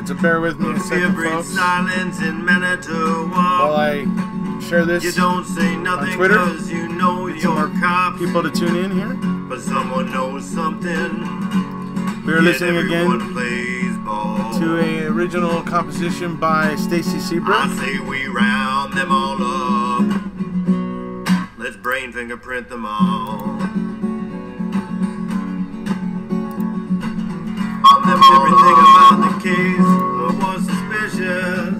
So bear with me a second, folks, silence in Manitoba. while I share this You don't say nothing on Twitter. cause you know Get some you're more cops, people to tune in here. but someone knows something. We are listening Everyone again plays ball. to an original composition by Stacy I Seabrook. say we round them all up. Let's brain fingerprint them all. Everything about the case was suspicious.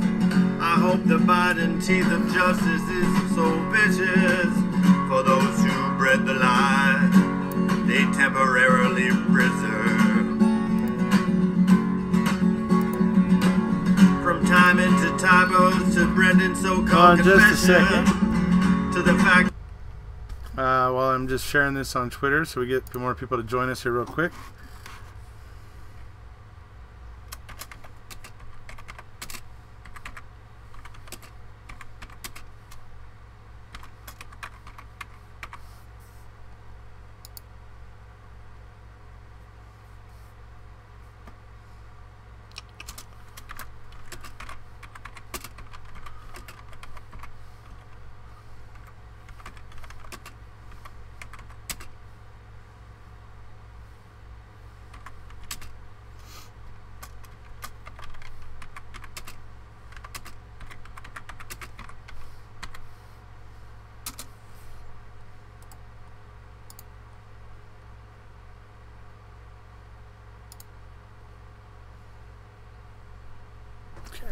I hope the biting teeth of justice is so vicious. For those who bred the lie, they temporarily preserve. From time into typos to Brendan's so-called Just a confession, second. to the fact. While I'm just sharing this on Twitter so we get more people to join us here real quick.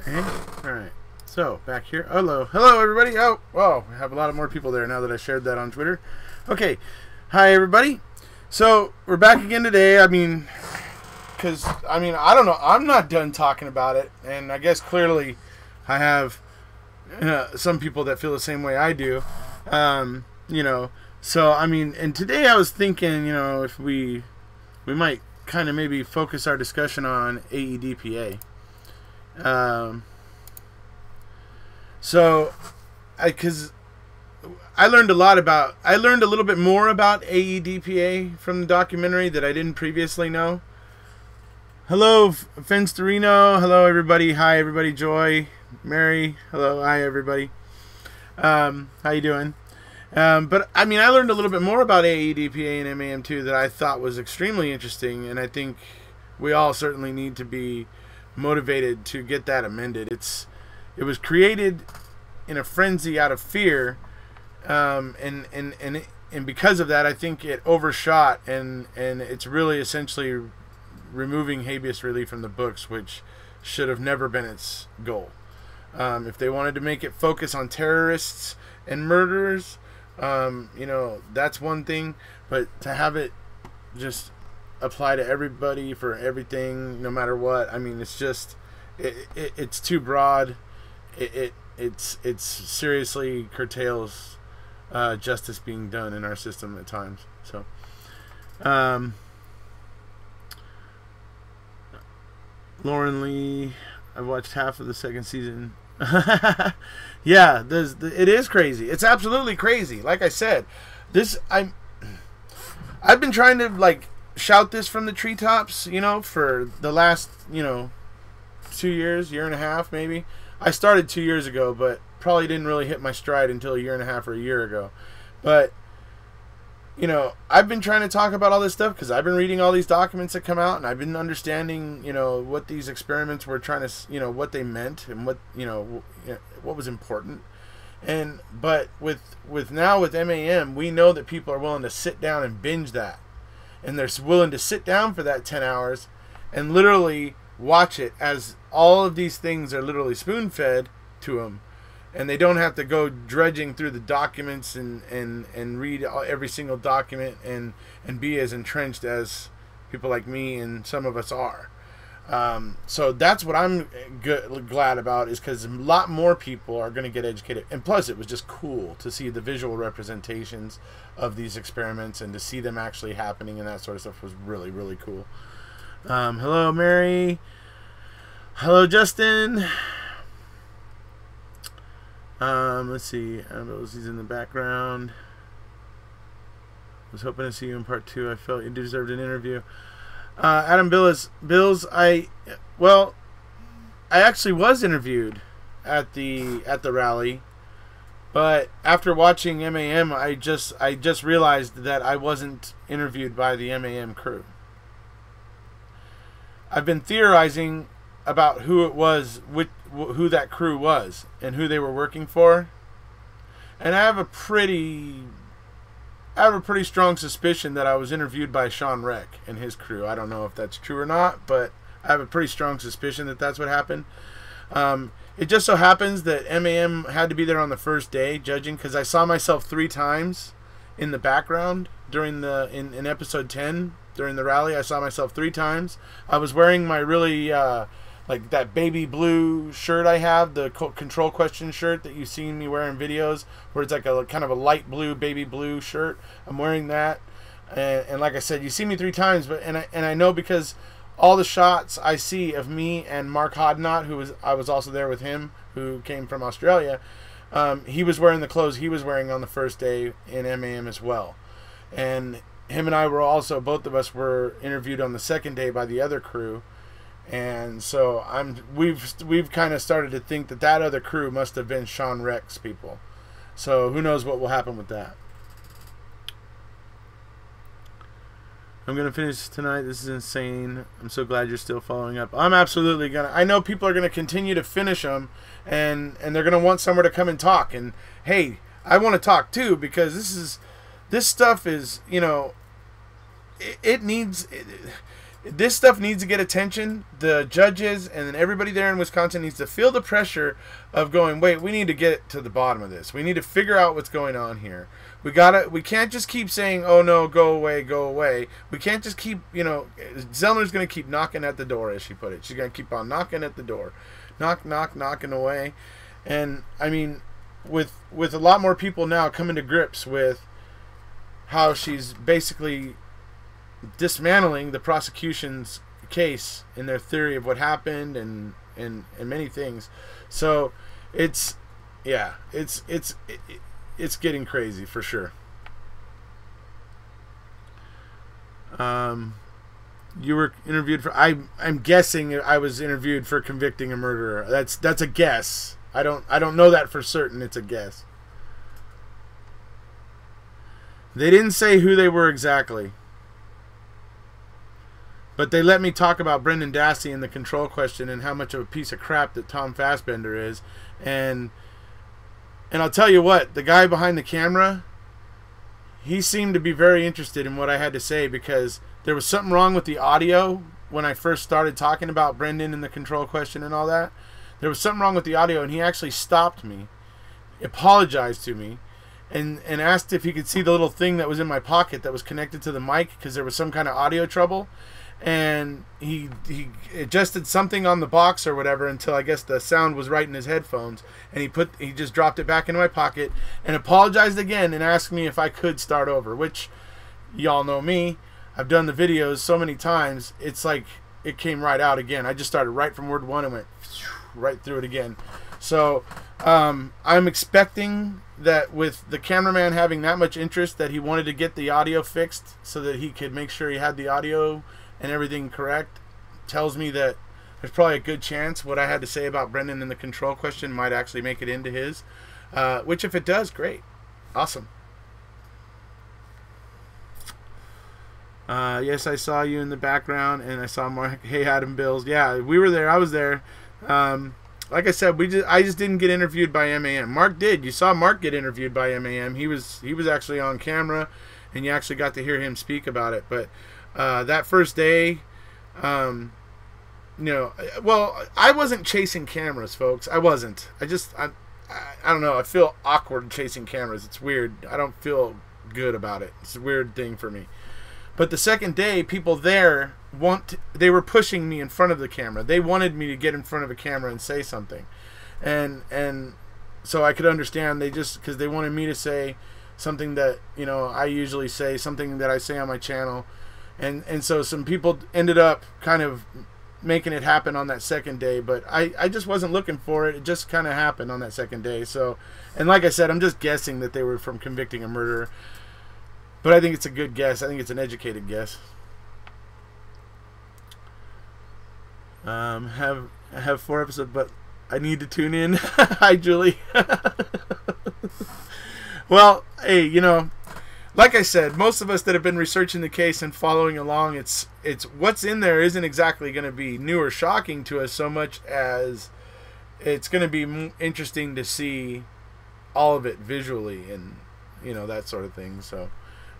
Okay. All right. So back here. Hello, everybody. Oh, we have a lot of more people there now that I shared that on Twitter. Okay. Hi, everybody. So we're back again today. I mean, I don't know. I'm not done talking about it, and I guess clearly, I have some people that feel the same way I do. So I mean, and today I was thinking, if we might kind of maybe focus our discussion on AEDPA. Because I learned a little bit more about AEDPA from the documentary that I didn't previously know. Hello, Fenstorino. Hello, everybody. Hi, everybody. Joy, Mary. Hello. Hi, everybody. How you doing? But I mean, I learned a little bit more about AEDPA and MAM2 that I thought was extremely interesting, and I think we all certainly need to be motivated to get that amended. It was created in a frenzy out of fear, and because of that, I think it overshot, and it's really essentially removing habeas relief from the books, which should have never been its goal. If they wanted to make it focus on terrorists and murderers, that's one thing, but to have it just apply to everybody for everything, no matter what, I mean, it's just it's too broad. It's seriously curtails justice being done in our system at times. So Lauren Lee, I've watched half of the second season. Yeah, it is crazy. It's absolutely crazy. Like I said, I've been trying to shout this from the treetops, for the last 2 years, year and a half maybe. I started 2 years ago, but probably didn't really hit my stride until a year and a half or a year ago. But I've been trying to talk about all this stuff because I've been reading all these documents that come out, and I've been understanding what these experiments were trying to what they meant and what was important. But with MAM, we know that people are willing to sit down and binge that, and they're willing to sit down for that 10 hours and literally watch it as all of these things are literally spoon-fed to them, and they don't have to go dredging through the documents and read every single document and be as entrenched as people like me and some of us are. So that's what I'm glad about, is because a lot more people are going to get educated. And plus, it was just cool to see the visual representations of these experiments and to see them actually happening, and that sort of stuff was really, really cool. Hello, Mary. Hello, Justin. Let's see. He's in the background. Was hoping to see you in part 2. I felt you deserved an interview. Adam Bills, I actually was interviewed at the rally, but after watching MAM, I just realized that I wasn't interviewed by the MAM crew. I've been theorizing about who it was, who that crew was, and who they were working for, and I have a pretty strong suspicion that I was interviewed by Sean Reck and his crew. I don't know if that's true or not, but I have a pretty strong suspicion that that's what happened. It just so happens that MAM had to be there on the first day judging, because I saw myself 3 times in the background during in episode 10 during the rally. I saw myself 3 times. I was wearing my really like that baby blue shirt I have, the control question shirt that you've seen me wear in videos, where it's like a kind of a light blue, baby blue shirt. I'm wearing that, and like I said, you see me 3 times, but and I know because all the shots I see of me and Mark Hodnott, I was also there with him, who came from Australia. He was wearing the clothes he was wearing on the first day in MAM as well, and him and I were also, both of us were interviewed on the second day by the other crew. And so we've kind of started to think that other crew must have been Sean Reck's people. So who knows what will happen with that. I'm going to finish tonight. This is insane. I'm so glad you're still following up. I'm absolutely going to. I know people are going to continue to finish them, and they're going to want somewhere to come and talk. And hey, I want to talk too, because this stuff is, you know, this stuff needs to get attention. The judges and then everybody there in Wisconsin needs to feel the pressure of going, wait, we need to get to the bottom of this. We need to figure out what's going on here. We can't just keep saying, oh no, go away, go away. We can't just keep, you know, Zellner's going to keep knocking at the door, as she put it. She's going to keep on knocking at the door. Knocking away. And I mean, with a lot more people now coming to grips with how she's basically dismantling the prosecution's case in their theory of what happened and many things. So it's getting crazy for sure. You were interviewed for, I'm guessing I was interviewed for convicting a murderer. That's a guess. I don't know that for certain. It's a guess. They didn't say who they were exactly. But they let me talk about Brendan Dassey and the control question and how much of a piece of crap that Tom Fassbender is. And I'll tell you what, the guy behind the camera, he seemed to be very interested in what I had to say, because there was something wrong with the audio when I first started talking about Brendan and the control question and all that. There was something wrong with the audio, and he actually stopped me, apologized to me, and asked if he could see the little thing that was in my pocket that was connected to the mic, because there was some kind of audio trouble. And he adjusted something on the box or whatever until I guess the sound was right in his headphones, and he just dropped it back into my pocket and apologized again and asked me if I could start over, which y'all know me. I've done the videos so many times, it's like it came right out again. I just started right from word 1 and went right through it again. So I'm expecting that with the cameraman having that much interest, that he wanted to get the audio fixed so that he could make sure he had the audio and everything correct, tells me that there's probably a good chance what I had to say about Brendan and the control question might actually make it into his, which if it does, great. Awesome. Yes, I saw you in the background, and I saw Mark. Hey, Adam Bills. Yeah, we were there. I was there. Like I said, I just didn't get interviewed by MAM. Mark did. You saw Mark get interviewed by MAM. He was actually on camera, and you actually got to hear him speak about it. But that first day, you know, well, I wasn't chasing cameras, folks. I wasn't. I don't know. I feel awkward chasing cameras. It's weird. I don't feel good about it. It's a weird thing for me. But the second day, people there they were pushing me in front of the camera. They wanted me to get in front of a camera and say something, and so I could understand. They just, because they wanted me to say something that, you know, I usually say, something that I say on my channel, and so some people ended up kind of making it happen on that second day. But I just wasn't looking for it. It just kind of happened on that second day. So, and like I said, I'm just guessing that they were from convicting a murderer. But I think it's a good guess. I think it's an educated guess. I have 4 episodes, but I need to tune in. Hi, Julie. Well, hey, you know, like I said, most of us that have been researching the case and following along, it's what's in there isn't exactly going to be new or shocking to us so much as it's going to be interesting to see all of it visually and, you know, that sort of thing. So,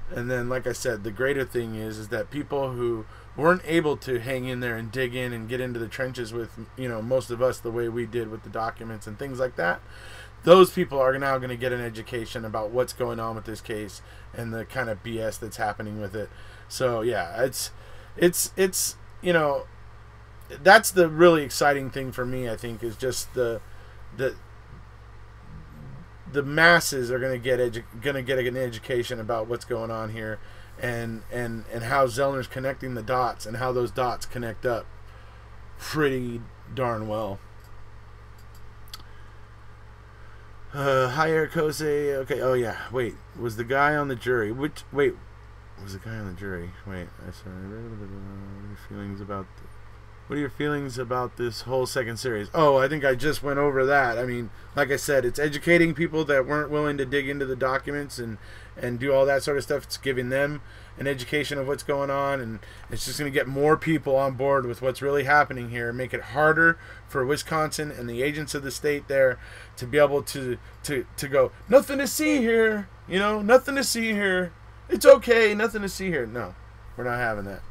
and then, like I said, the greater thing is that people who weren't able to hang in there and dig in and get into the trenches with, you know, most of us the way we did with the documents and things like that, those people are now going to get an education about what's going on with this case and the kind of BS that's happening with it. So yeah, it's you know, that's the really exciting thing for me. I think is just the masses are going to get an education about what's going on here, and how Zellner's connecting the dots and how those dots connect up pretty darn well. Hi, Erekose. Okay. Oh yeah. Wait. Was the guy on the jury? Was the guy on the jury? Wait. I sorry. What are your feelings about this whole second series? Oh, I think I just went over that. I mean, like I said, it's educating people that weren't willing to dig into the documents and do all that sort of stuff. It's giving them an education of what's going on, and it's just going to get more people on board with what's really happening here, make it harder for Wisconsin and the agents of the state there to be able to go, nothing to see here, you know, nothing to see here. It's okay, nothing to see here. No, we're not having that.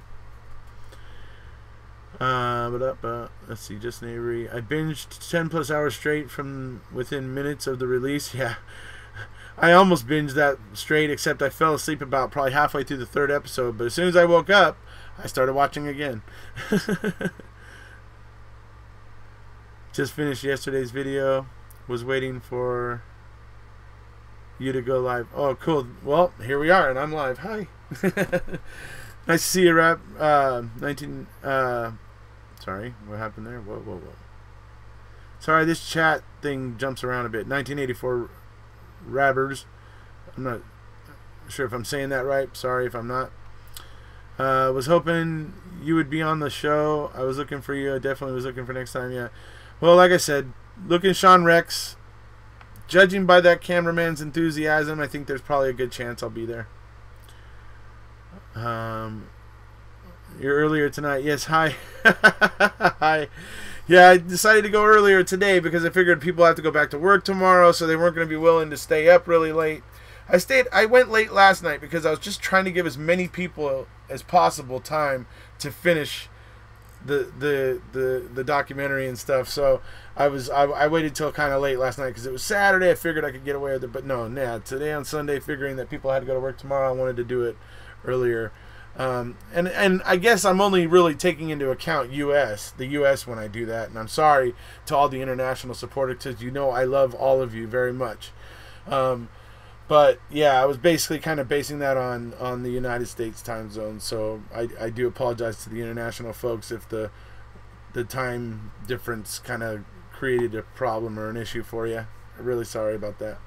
Let's see, just Avery. I binged 10 plus hours straight from within minutes of the release. Yeah, I almost binged that straight, except I fell asleep about probably halfway through the 3rd episode. But as soon as I woke up, I started watching again. Just finished yesterday's video. Was waiting for you to go live. Oh, cool. Well, here we are, and I'm live. Hi. Nice to see you, Rap. Sorry, what happened there? Whoa. Sorry, this chat thing jumps around a bit. 1984 Rabbers. I'm not sure if I'm saying that right. Sorry if I'm not. Was hoping you would be on the show. I was looking for you. I definitely was looking for next time. Yeah. Well, like I said, looking Sean Rex. Judging by that cameraman's enthusiasm, I think there's probably a good chance I'll be there. You're earlier tonight. Yes, hi. Hi. Yeah, I decided to go earlier today because I figured people have to go back to work tomorrow, so they weren't going to be willing to stay up really late. I went late last night because I was just trying to give as many people as possible time to finish the documentary and stuff. So I waited till kind of late last night because it was Saturday. I figured I could get away with it, but no, today on Sunday, figuring that people had to go to work tomorrow, I wanted to do it earlier. And I guess I'm only really taking into account the U.S. when I do that, and I'm sorry to all the international supporters, because you know I love all of you very much. But yeah, I was basically kind of basing that on the United States time zone, so I do apologize to the international folks if the time difference kind of created a problem or an issue for you. I'm really sorry about that.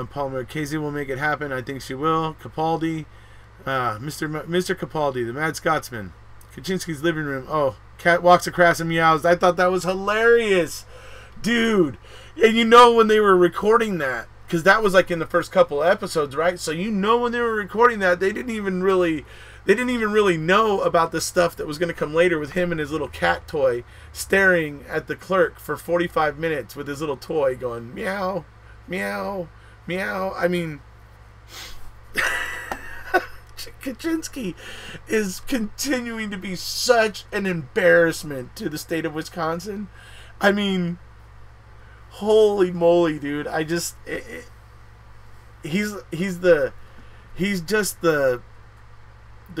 Palmer, Casey will make it happen. I think she will. Capaldi, Mr. Capaldi, the Mad Scotsman. Kaczynski's living room. Oh, cat walks across and meows. I thought that was hilarious, dude. And you know when they were recording that, because that was like in the first couple of episodes, right? So you know when they were recording that, they didn't even really know about the stuff that was going to come later with him and his little cat toy staring at the clerk for 45 minutes with his little toy going meow. Meow, meow. I mean, Kaczynski is continuing to be such an embarrassment to the state of Wisconsin. I mean, holy moly, dude! He's just the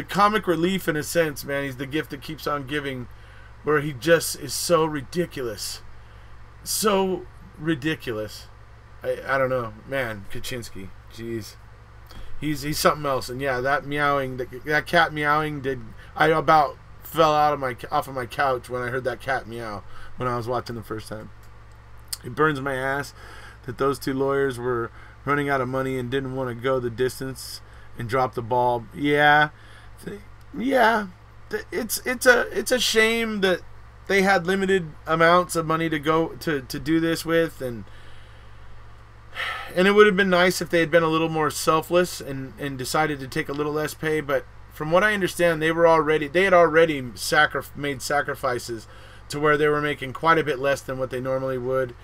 comic relief in a sense, man. He's the gift that keeps on giving, where he just is so ridiculous, so ridiculous. I don't know, man. Kaczynski, jeez, he's something else. And yeah, that meowing, that cat meowing I about fell off of my couch when I heard that cat meow when I was watching the first time. It burns my ass that those two lawyers were running out of money and didn't want to go the distance and drop the ball. Yeah, it's a shame that they had limited amounts of money to go to do this with, and it would have been nice if they had been a little more selfless and decided to take a little less pay. But from what I understand, they had already made sacrifices to where they were making quite a bit less than what they normally would.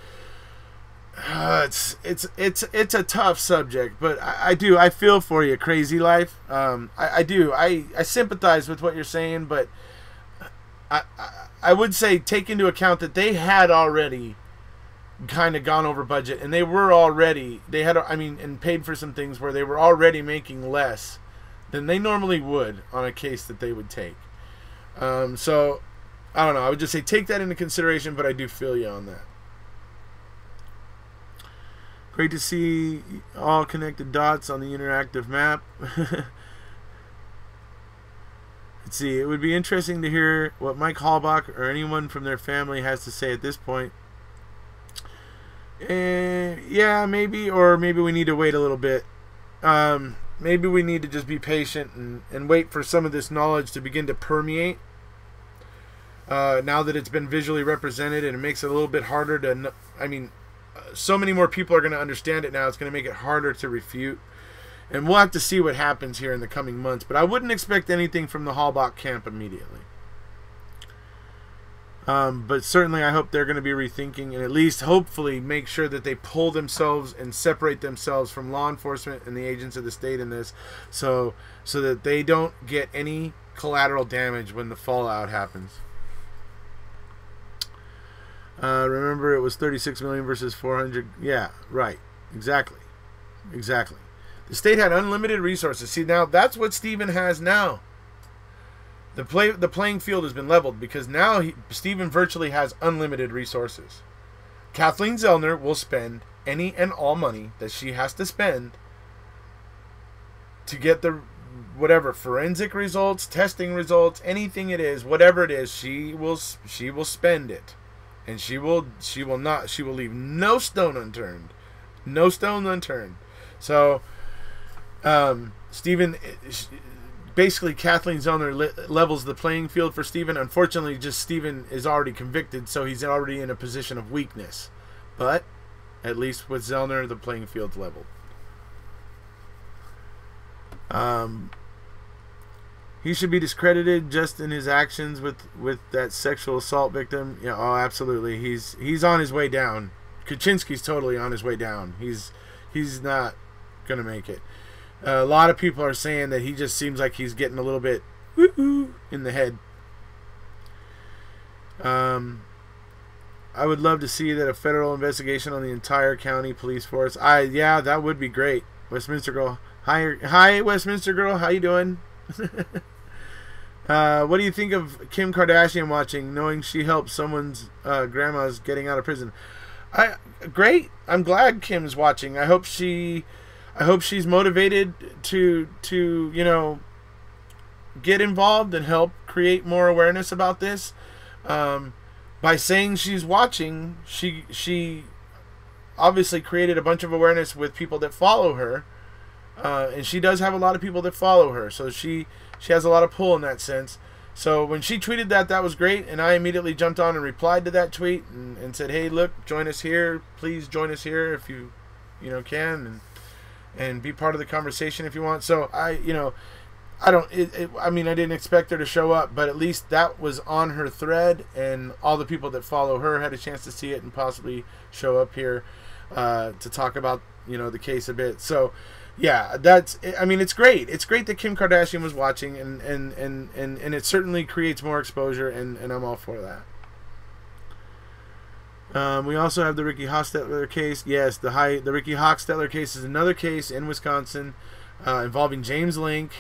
It's a tough subject, but I feel for you, Crazy Life. I sympathize with what you're saying, but I would say take into account that they had already kind of gone over budget, and and paid for some things where they were already making less than they normally would on a case that they would take. So I don't know. I would just say take that into consideration, but I do feel you on that. Great to see all connected dots on the interactive map. Let's see. It would be interesting to hear what Mike Hallbach or anyone from their family has to say at this point. Yeah, maybe, or maybe we need to wait a little bit. Maybe we need to just be patient and wait for some of this knowledge to begin to permeate. Now that it's been visually represented, and it makes it a little bit harder to, so many more people are going to understand it now. It's going to make it harder to refute. And we'll have to see what happens here in the coming months. But I wouldn't expect anything from the Hallbach camp immediately. But certainly I hope they're going to be rethinking and at least hopefully make sure that they pull themselves and separate themselves from law enforcement and the agents of the state in this, so that they don't get any collateral damage when the fallout happens. Remember, it was 36 million versus 400. Yeah, right. Exactly. The state had unlimited resources. See, now that's what Stephen has now. The playing field has been leveled because now Stephen virtually has unlimited resources. Kathleen Zellner will spend any and all money that she has to spend to get the whatever forensic results, testing results, anything it is, whatever it is, she will spend it. And she will leave no stone unturned. No stone unturned. So Stephen, basically Kathleen Zellner levels the playing field for Stephen. Unfortunately, just Stephen is already convicted, so he's already in a position of weakness. But at least with Zellner, the playing field's leveled. He should be discredited just in his actions with that sexual assault victim. Yeah, oh, absolutely. He's on his way down. Kaczynski's totally on his way down. He's not gonna make it. A lot of people are saying that he just seems like he's getting a little bit woo-hoo in the head. I would love to see that a federal investigation on the entire county police force. Yeah, that would be great. Westminster girl. Hi, Westminster girl. How you doing? What do you think of Kim Kardashian watching, knowing she helped someone's grandma's getting out of prison? Great. I'm glad Kim's watching. I hope she's motivated to get involved and help create more awareness about this. By saying she's watching, she obviously created a bunch of awareness with people that follow her. And she does have a lot of people that follow her, so she has a lot of pull in that sense. So when she tweeted that was great, and I immediately jumped on and replied to that tweet and said, hey, look, join us here. Please join us here if you can, and be part of the conversation if you want. So I didn't expect her to show up, but at least that was on her thread, and all the people that follow her had a chance to see it and possibly show up here to talk about the case a bit. So yeah, it's great. It's great that Kim Kardashian was watching, and it certainly creates more exposure, and I'm all for that. We also have the Ricky Hostetler case. Yes, the Ricky Hostetler case is another case in Wisconsin involving James Link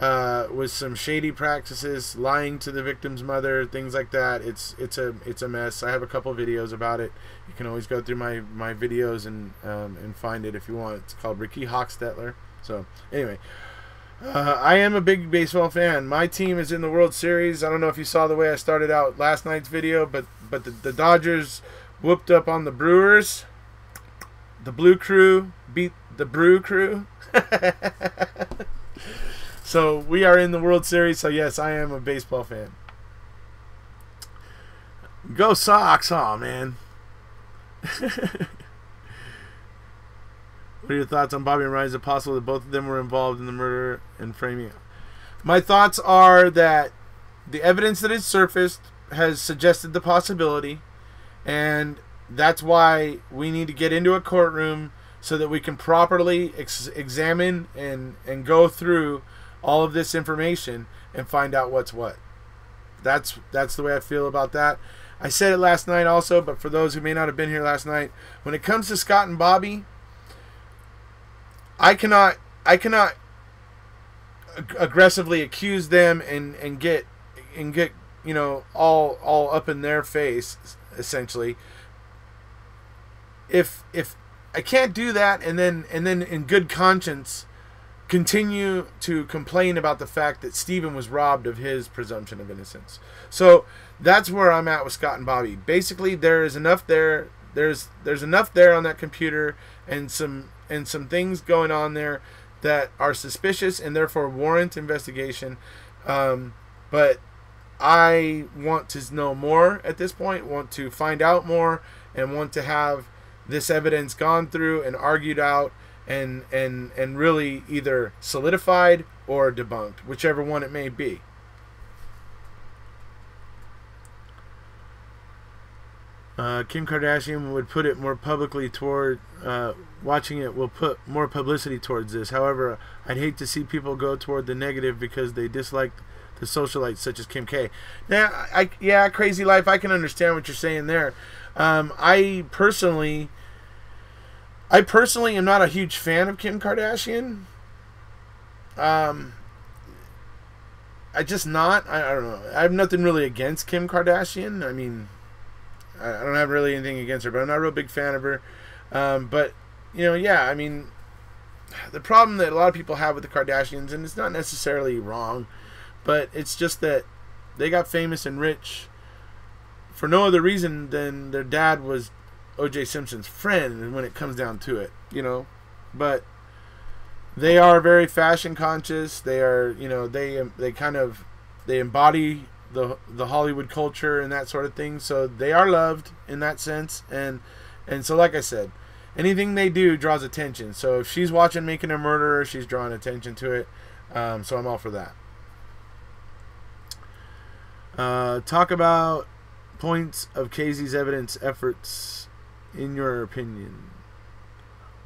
with some shady practices, lying to the victim's mother, things like that. It's a mess. I have a couple videos about it. You can always go through my videos and find it if you want. It's called Ricky Hostetler. So anyway, I am a big baseball fan. My team is in the World Series. I don't know if you saw the way I started out last night's video, but the Dodgers whooped up on the Brewers. The Blue Crew beat the Brew Crew. So we are in the World Series. So yes, I am a baseball fan. Go Sox! Aw, man. What are your thoughts on Bobby and Ryan? Is it possible that both of them were involved in the murder and framing? My thoughts are that the evidence that has surfaced has suggested the possibility, and that's why we need to get into a courtroom so that we can properly examine and go through all of this information and find out what's what. That's the way I feel about that. I said it last night also, but for those who may not have been here last night, when it comes to Scott and Bobby, I cannot aggressively accuse them and get all up in their face, essentially. If I can't do that and then in good conscience continue to complain about the fact that Stephen was robbed of his presumption of innocence. So that's where I'm at with Scott and Bobby. Basically, there is enough there. There's enough there on that computer and some things going on there that are suspicious and therefore warrant investigation. But I want to know more at this point, want to find out more, and want to have this evidence gone through and argued out and really either solidified or debunked, whichever one it may be. Kim Kardashian would put it more publicly toward watching it will put more publicity towards this. However, I'd hate to see people go toward the negative because they dislike the socialites such as Kim K. Now, crazy life. I can understand what you're saying there. I personally am not a huge fan of Kim Kardashian. I don't know. I have nothing really against Kim Kardashian. I mean, I don't have really anything against her, but I'm not a real big fan of her. But, I mean, the problem that a lot of people have with the Kardashians, and it's not necessarily wrong, but it's just that they got famous and rich for no other reason than their dad was O.J. Simpson's friend when it comes down to it, But they are very fashion conscious. They are, they embody the Hollywood culture and that sort of thing. So they are loved in that sense. And so, like I said, anything they do draws attention. So if she's watching Making a Murderer, she's drawing attention to it. So I'm all for that. Talk about points of Casey's evidence efforts in your opinion.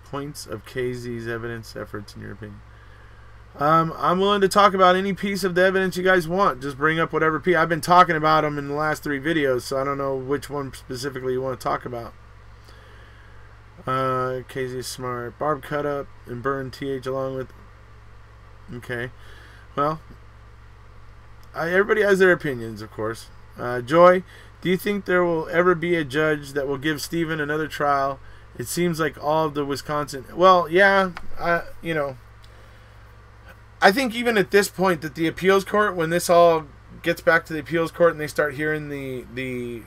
Points of Casey's evidence efforts in your opinion. I'm willing to talk about any piece of the evidence you guys want. Just bring up whatever piece. I've been talking about them in the last 3 videos, so I don't know which one specifically you want to talk about. Casey's smart. Barb cut up and burned TH along with... Okay. Well, everybody has their opinions, of course. Joy, do you think there will ever be a judge that will give Stephen another trial? It seems like all of the Wisconsin... Well, yeah, I think even at this point that the appeals court, when this all gets back to the appeals court and they start hearing the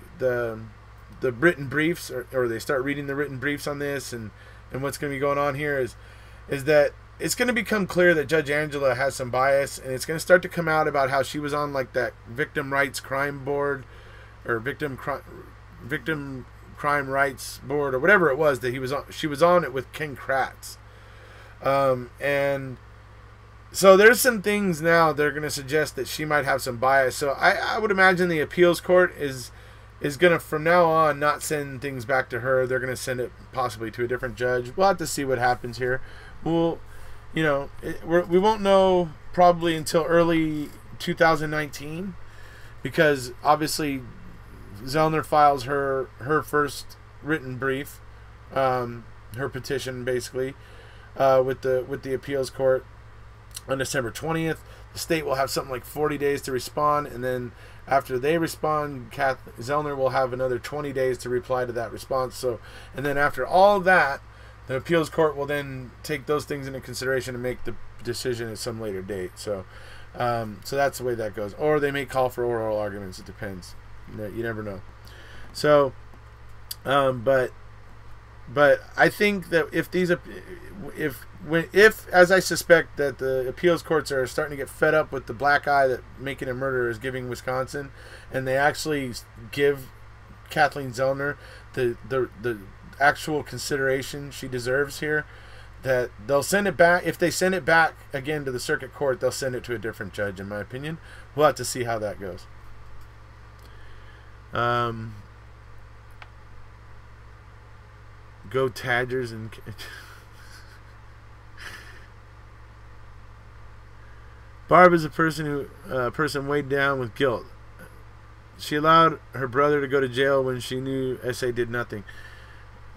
written briefs or they start reading the written briefs on this and what's going to be going on here is that it's going to become clear that Judge Angela has some bias, and it's going to start to come out about how she was on like that victim rights crime board or victim crime rights board or whatever it was that he was on. She was on it with Ken Kratz. And so there's some things now that are going to suggest that she might have some bias. So I would imagine the appeals court is going to, from now on, not send things back to her. They're going to send it possibly to a different judge. We'll have to see what happens here. We won't know probably until early 2019 because obviously Zellner files her first written brief, her petition basically, with the appeals court on December 20th. The state will have something like 40 days to respond, and then after they respond, Zellner will have another 20 days to reply to that response. So, and then after all of that, the appeals court will then take those things into consideration and make the decision at some later date. So, so that's the way that goes. Or they may call for oral arguments. It depends. You never know. So, but But I think that if as I suspect that the appeals courts are starting to get fed up with the black eye that making a murder is giving Wisconsin, and they actually give Kathleen Zellner the actual consideration she deserves here, that they'll send it back. If they send it back again to the circuit court, they'll send it to a different judge, in my opinion. We'll have to see how that goes. Go Tadgers and Barb is a person weighed down with guilt. She allowed her brother to go to jail when she knew SA did nothing.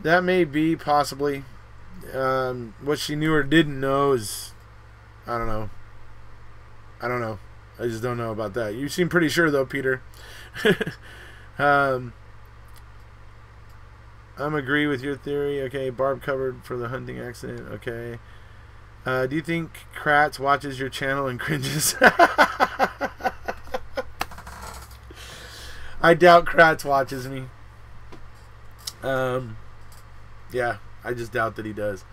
That may be, possibly. What she knew or didn't know is, I don't know. I just don't know about that. You seem pretty sure though, Peter. I'm agree with your theory. Okay, Barb covered for the hunting accident. Okay. Do you think Kratz watches your channel and cringes? I doubt Kratz watches me. Yeah, I just doubt that he does.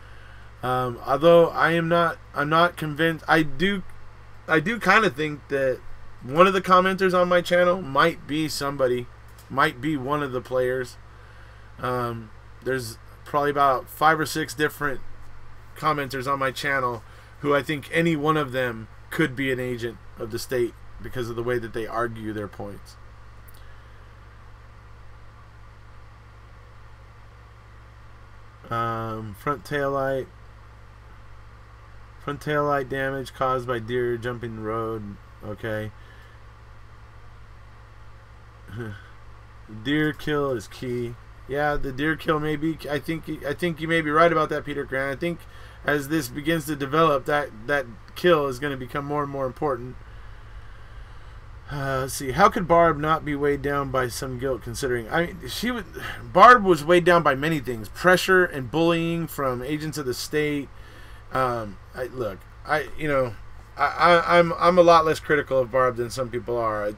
Although I'm not convinced. I do kind of think that one of the commenters on my channel might be one of the players. There's probably about 5 or 6 different commenters on my channel who I think any one of them could be an agent of the state because of the way that they argue their points. Front tail light damage caused by deer jumping the road. Okay. Deer kill is key. Yeah, the deer kill may be. I think you may be right about that, Peter Grant. I think as this begins to develop, that kill is going to become more and more important. Let's see. How could Barb not be weighed down by some guilt? Considering, Barb was weighed down by many things: pressure and bullying from agents of the state. I'm a lot less critical of Barb than some people are.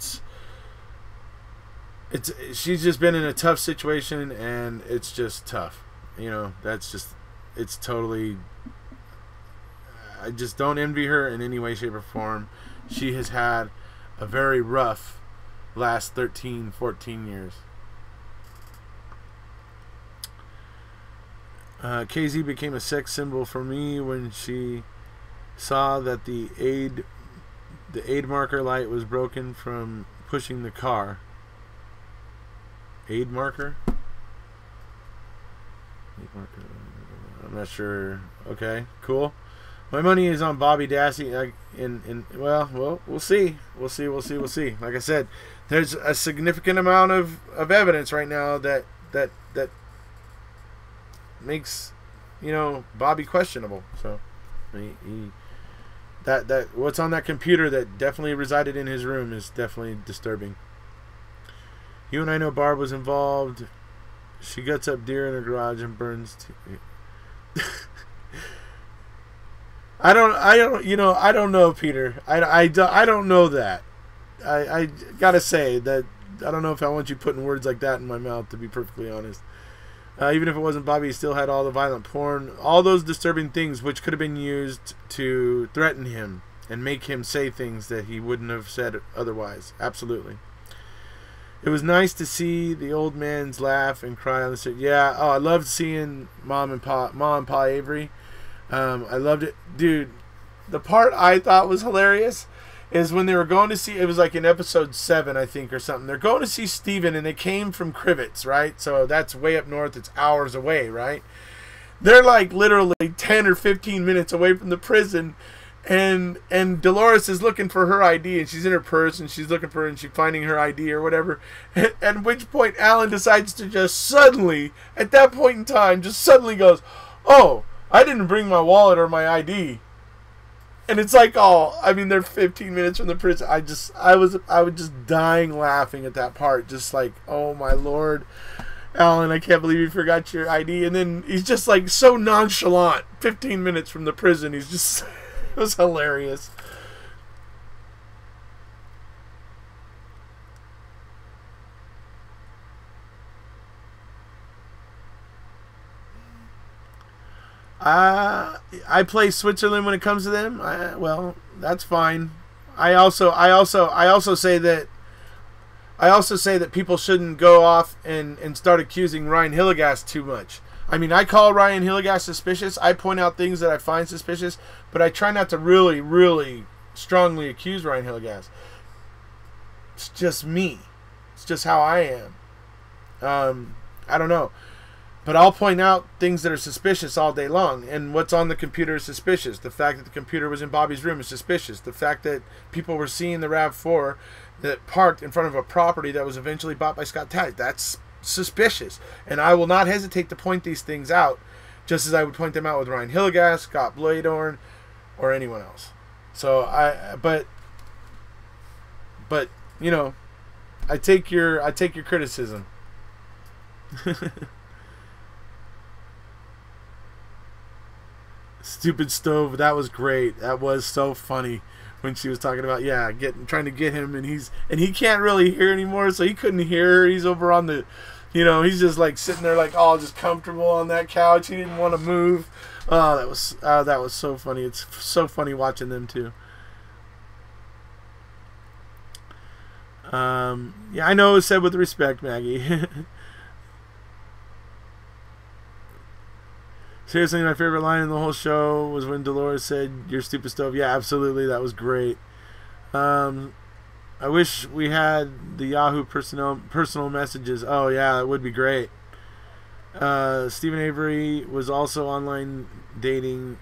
She's just been in a tough situation, and it's just tough. It's totally. I just don't envy her in any way, shape, or form. She has had a very rough last 13, 14 years. KZ became a sex symbol for me when she saw that the aid marker light was broken from pushing the car. Aid marker? I'm not sure. Okay, cool. My money is on Bobby Dassey. Well, we'll see. We'll see. Like I said, there's a significant amount of evidence right now that makes Bobby questionable. So that what's on that computer that definitely resided in his room is definitely disturbing. You and I know Barb was involved. She guts up deer in her garage and burns. I don't know, Peter. I don't know that. I gotta say that I don't know if I want you putting words like that in my mouth, to be perfectly honest. Even if it wasn't Bobby, he still had all the violent porn, all those disturbing things which could have been used to threaten him and make him say things that he wouldn't have said otherwise. Absolutely. It was nice to see the old man's laugh and cry on the street. Yeah, I loved seeing Mom and Pa Avery. I loved it. Dude, the part I thought was hilarious is when they were going to see, it was like in episode 7, I think, or something. They're going to see Steven, and they came from Crivets, right? So that's way up north. It's hours away, right? They're like literally 10 or 15 minutes away from the prison, and Dolores is looking for her ID, and she's in her purse, and she's looking for her, and she's finding her ID or whatever. At which point Alan decides to just suddenly, at that point in time, just suddenly goes, "Oh, I didn't bring my wallet or my ID." And it's like, they're 15 minutes from the prison. I was just dying laughing at that part. Just like, oh my Lord, Alan, I can't believe you forgot your ID. And then he's just like so nonchalant. 15 minutes from the prison, he's just, it was hilarious. I play Switzerland when it comes to them. Well, that's fine. I also say that people shouldn't go off and start accusing Ryan Hilligas too much. I mean, I call Ryan Hilligas suspicious. I point out things that I find suspicious, but I try not to really, really strongly accuse Ryan Hilligas. It's just me. It's just how I am. I don't know. But I'll point out things that are suspicious all day long. And what's on the computer is suspicious. The fact that the computer was in Bobby's room is suspicious. The fact that people were seeing the RAV4 that parked in front of a property that was eventually bought by Scott Talley, that's suspicious. And I will not hesitate to point these things out, just as I would point them out with Ryan Hilligas, Scott Bladorn, or anyone else. So but you know, I take your criticism. Stupid stove, that was great. That was so funny when she was talking about trying to get him, and he can't really hear anymore, so he couldn't hear her. He's over on the, he's just like sitting there like all just comfortable on that couch. He didn't want to move. Oh, that was so funny. It's so funny watching them too. Yeah, I know it was said with respect, Maggie. Seriously, my favorite line in the whole show was when Dolores said, "You're stupid stove." Yeah, absolutely. That was great. I wish we had the Yahoo personal messages. Oh, yeah, that would be great. Stephen Avery was also online dating.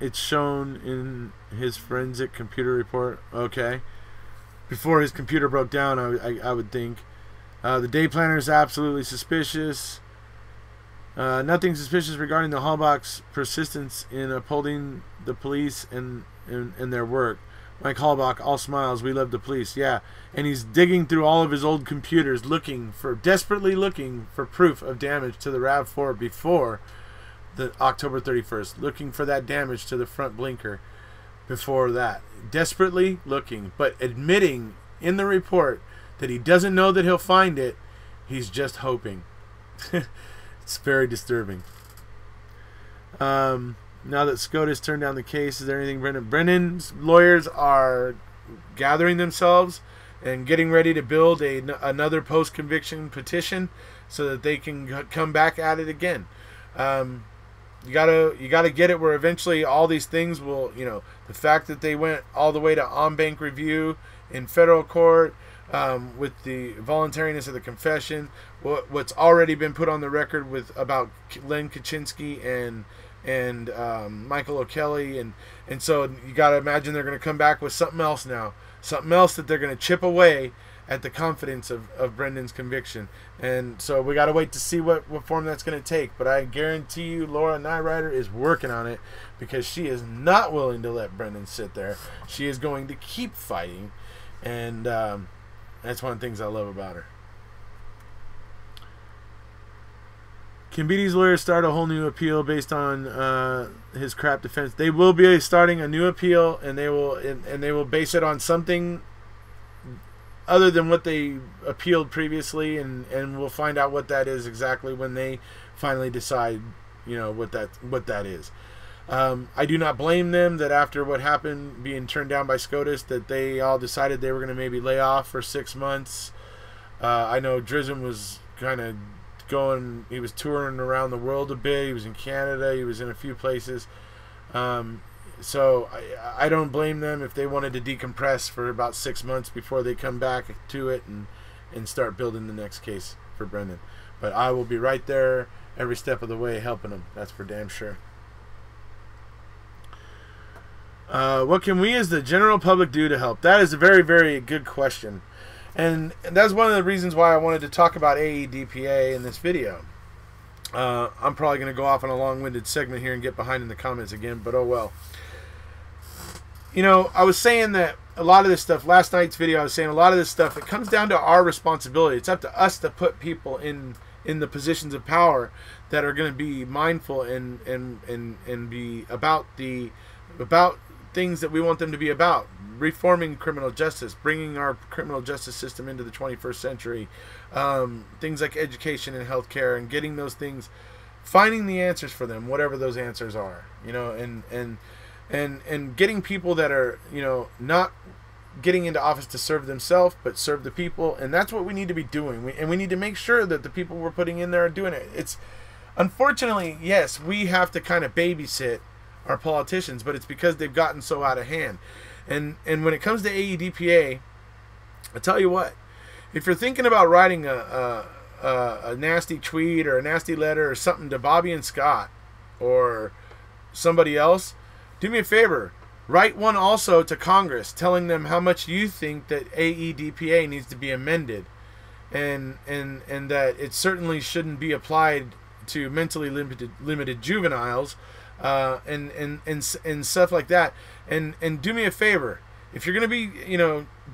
It's shown in his forensic computer report. Okay. Before his computer broke down, I would think. The day planner is absolutely suspicious. Nothing suspicious regarding the Hallbach's persistence in upholding the police and their work. Mike Hallbach, all smiles, we love the police. Yeah, and he's digging through all of his old computers, desperately looking for proof of damage to the RAV4 before the October 31st. Looking for that damage to the front blinker before that. Desperately looking, but admitting in the report that he doesn't know that he'll find it. He's just hoping. It's very disturbing. Now that SCOTUS turned down the case, is there anything Brennan's lawyers are gathering themselves and getting ready to build another post-conviction petition so that they can come back at it again. You gotta get it where eventually all these things will, the fact that they went all the way to en-banc review in federal court, with the voluntariness of the confession, what's already been put on the record about Len Kaczynski and Michael O'Kelly, and so you got to imagine they're going to come back with something else now, something else that they're going to chip away at the confidence of Brendan's conviction. And so we got to wait to see what form that's going to take. But I guarantee you Laura Nyrider is working on it, because she is not willing to let Brendan sit there. She is going to keep fighting, and that's one of the things I love about her. Can Beatty's lawyers start a whole new appeal based on his crap defense? They will be starting a new appeal, and they will base it on something other than what they appealed previously, and we'll find out what that is exactly when they finally decide, what that is. I do not blame them that after what happened being turned down by SCOTUS, that they all decided they were going to maybe lay off for 6 months. I know Drism was kind of he was touring around the world a bit. He was in Canada. He was in a few places. So I don't blame them if they wanted to decompress for about 6 months before they come back to it and start building the next case for Brendan. But I will be right there every step of the way helping them. That's for damn sure. What can we as the general public do to help? That is a very, very good question. And that's one of the reasons why I wanted to talk about AEDPA in this video. I'm probably going to go off on a long-winded segment here and get behind in the comments again, but oh well. I was saying that a lot of this stuff, last night's video, I was saying a lot of this stuff, it comes down to our responsibility. It's up to us to put people in the positions of power that are going to be mindful and be about things that we want them to be about. Reforming criminal justice, bringing our criminal justice system into the 21st century, things like education and healthcare, and getting those things finding the answers for them, whatever those answers are, and getting people that are, not getting into office to serve themselves, but serve the people. And that's what we need to be doing. We need to make sure that the people we're putting in there are doing it. It's unfortunately, yes, we have to kind of babysit our politicians, but it's because they've gotten so out of hand. And when it comes to AEDPA, I tell you what, if you're thinking about writing a nasty tweet or a nasty letter or something to Bobby and Scott or somebody else, do me a favor. Write one also to Congress telling them how much you think that AEDPA needs to be amended, and that it certainly shouldn't be applied to mentally limited juveniles, and stuff like that. And do me a favor. If you're going to be,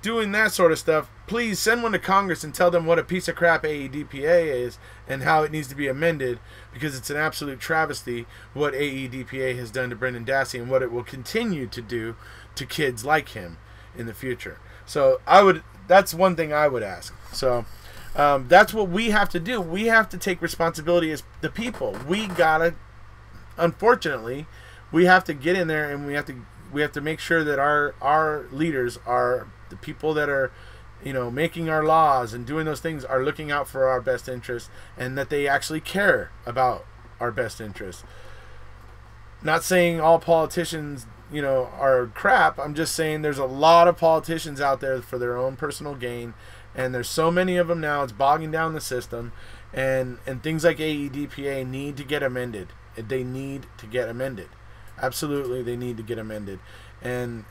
doing that sort of stuff, please send one to Congress and tell them what a piece of crap AEDPA is and how it needs to be amended, because it's an absolute travesty what AEDPA has done to Brendan Dassey and what it will continue to do to kids like him in the future. So that's one thing I would ask. So that's what we have to do. We have to take responsibility as the people. Unfortunately, we have to get in there, and we have to make sure that our leaders are the people that are, making our laws and doing those things, are looking out for our best interests, and that they actually care about our best interests. Not saying all politicians, are crap. I'm just saying there's a lot of politicians out there for their own personal gain, and there's so many of them now, it's bogging down the system, and things like AEDPA need to get amended. They need to get amended. Absolutely, they need to get amended. And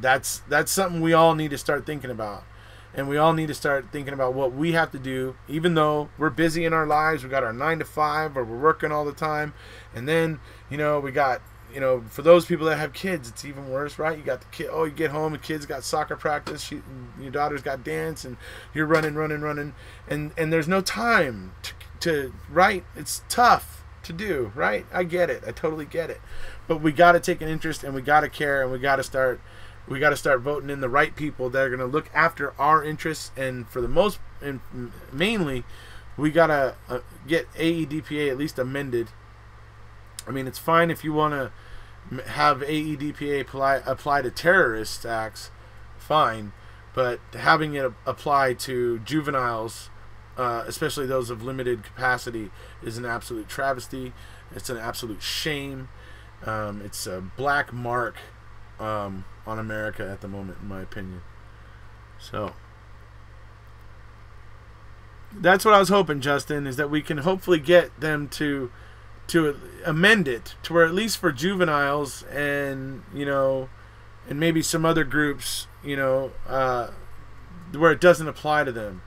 that's something we all need to start thinking about. And we all need to start thinking about what we have to do, even though we're busy in our lives. We got our 9 to 5, or we're working all the time. And then, we got, for those people that have kids, it's even worse, right? You got the kid, you get home, the kid's got soccer practice, your daughter's got dance, and you're running. And there's no time to right? It's tough to do, right? I get it. I totally get it. But we got to take an interest, and we got to care, and we got to start voting in the right people that are going to look after our interests. And mainly, we got to get AEDPA at least amended. I mean, it's fine if you want to have AEDPA apply to terrorist acts, fine, but having it apply to juveniles, especially those of limited capacity, is an absolute travesty. It's an absolute shame. It's a black mark on America at the moment, in my opinion. So that's what I was hoping, Justin, is that we can hopefully get them to amend it to where, at least for juveniles and and maybe some other groups, where it doesn't apply to them.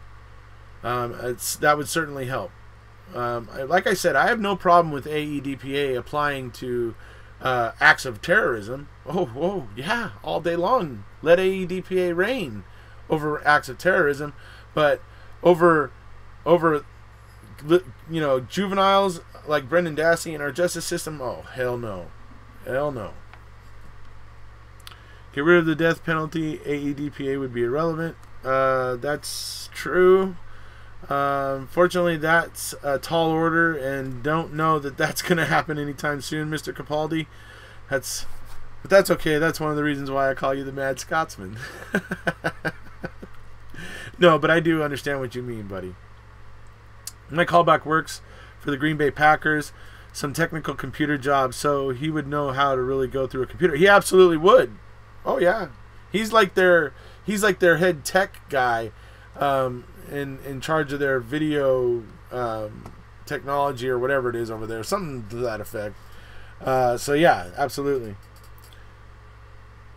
That would certainly help. Like I said, I have no problem with AEDPA applying to acts of terrorism. Oh, yeah, all day long. Let AEDPA reign over acts of terrorism, but over juveniles like Brendan Dassey in our justice system, oh, hell no. Get rid of the death penalty, AEDPA would be irrelevant. That's true. Fortunately, that's a tall order, and don't know that that's going to happen anytime soon, Mr. Capaldi. But that's okay. That's one of the reasons why I call you the Mad Scotsman. No, but I do understand what you mean, buddy. My callback works for the Green Bay Packers, some technical computer jobs, so he would know how to really go through a computer. He absolutely would. Oh yeah, he's like their head tech guy, in charge of their video technology or whatever it is over there, something to that effect. So yeah, absolutely.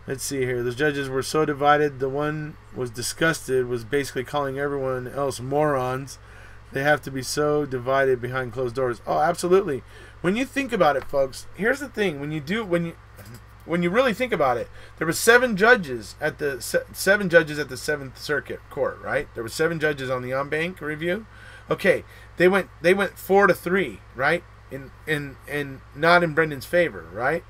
Let's see here. The judges were so divided. The one was disgusted, was basically calling everyone else morons. They have to be so divided behind closed doors. Oh, absolutely. When you think about it, folks, here's the thing. When you really think about it, there were 7 judges at the 7th Circuit Court, right? There were 7 judges on the en banc review. Okay, they went 4-3, right? In not in Brendan's favor, right?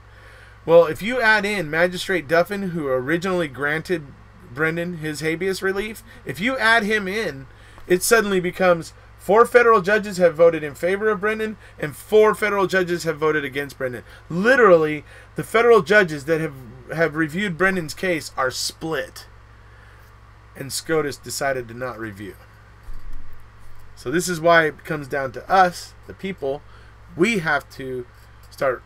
Well, if you add in Magistrate Duffin, who originally granted Brendan his habeas relief, if you add him in, it suddenly becomes 4 federal judges have voted in favor of Brendan, and 4 federal judges have voted against Brendan. Literally, the federal judges that have reviewed Brendan's case are split. And SCOTUS decided to not review. So this is why it comes down to us, the people. We have to start,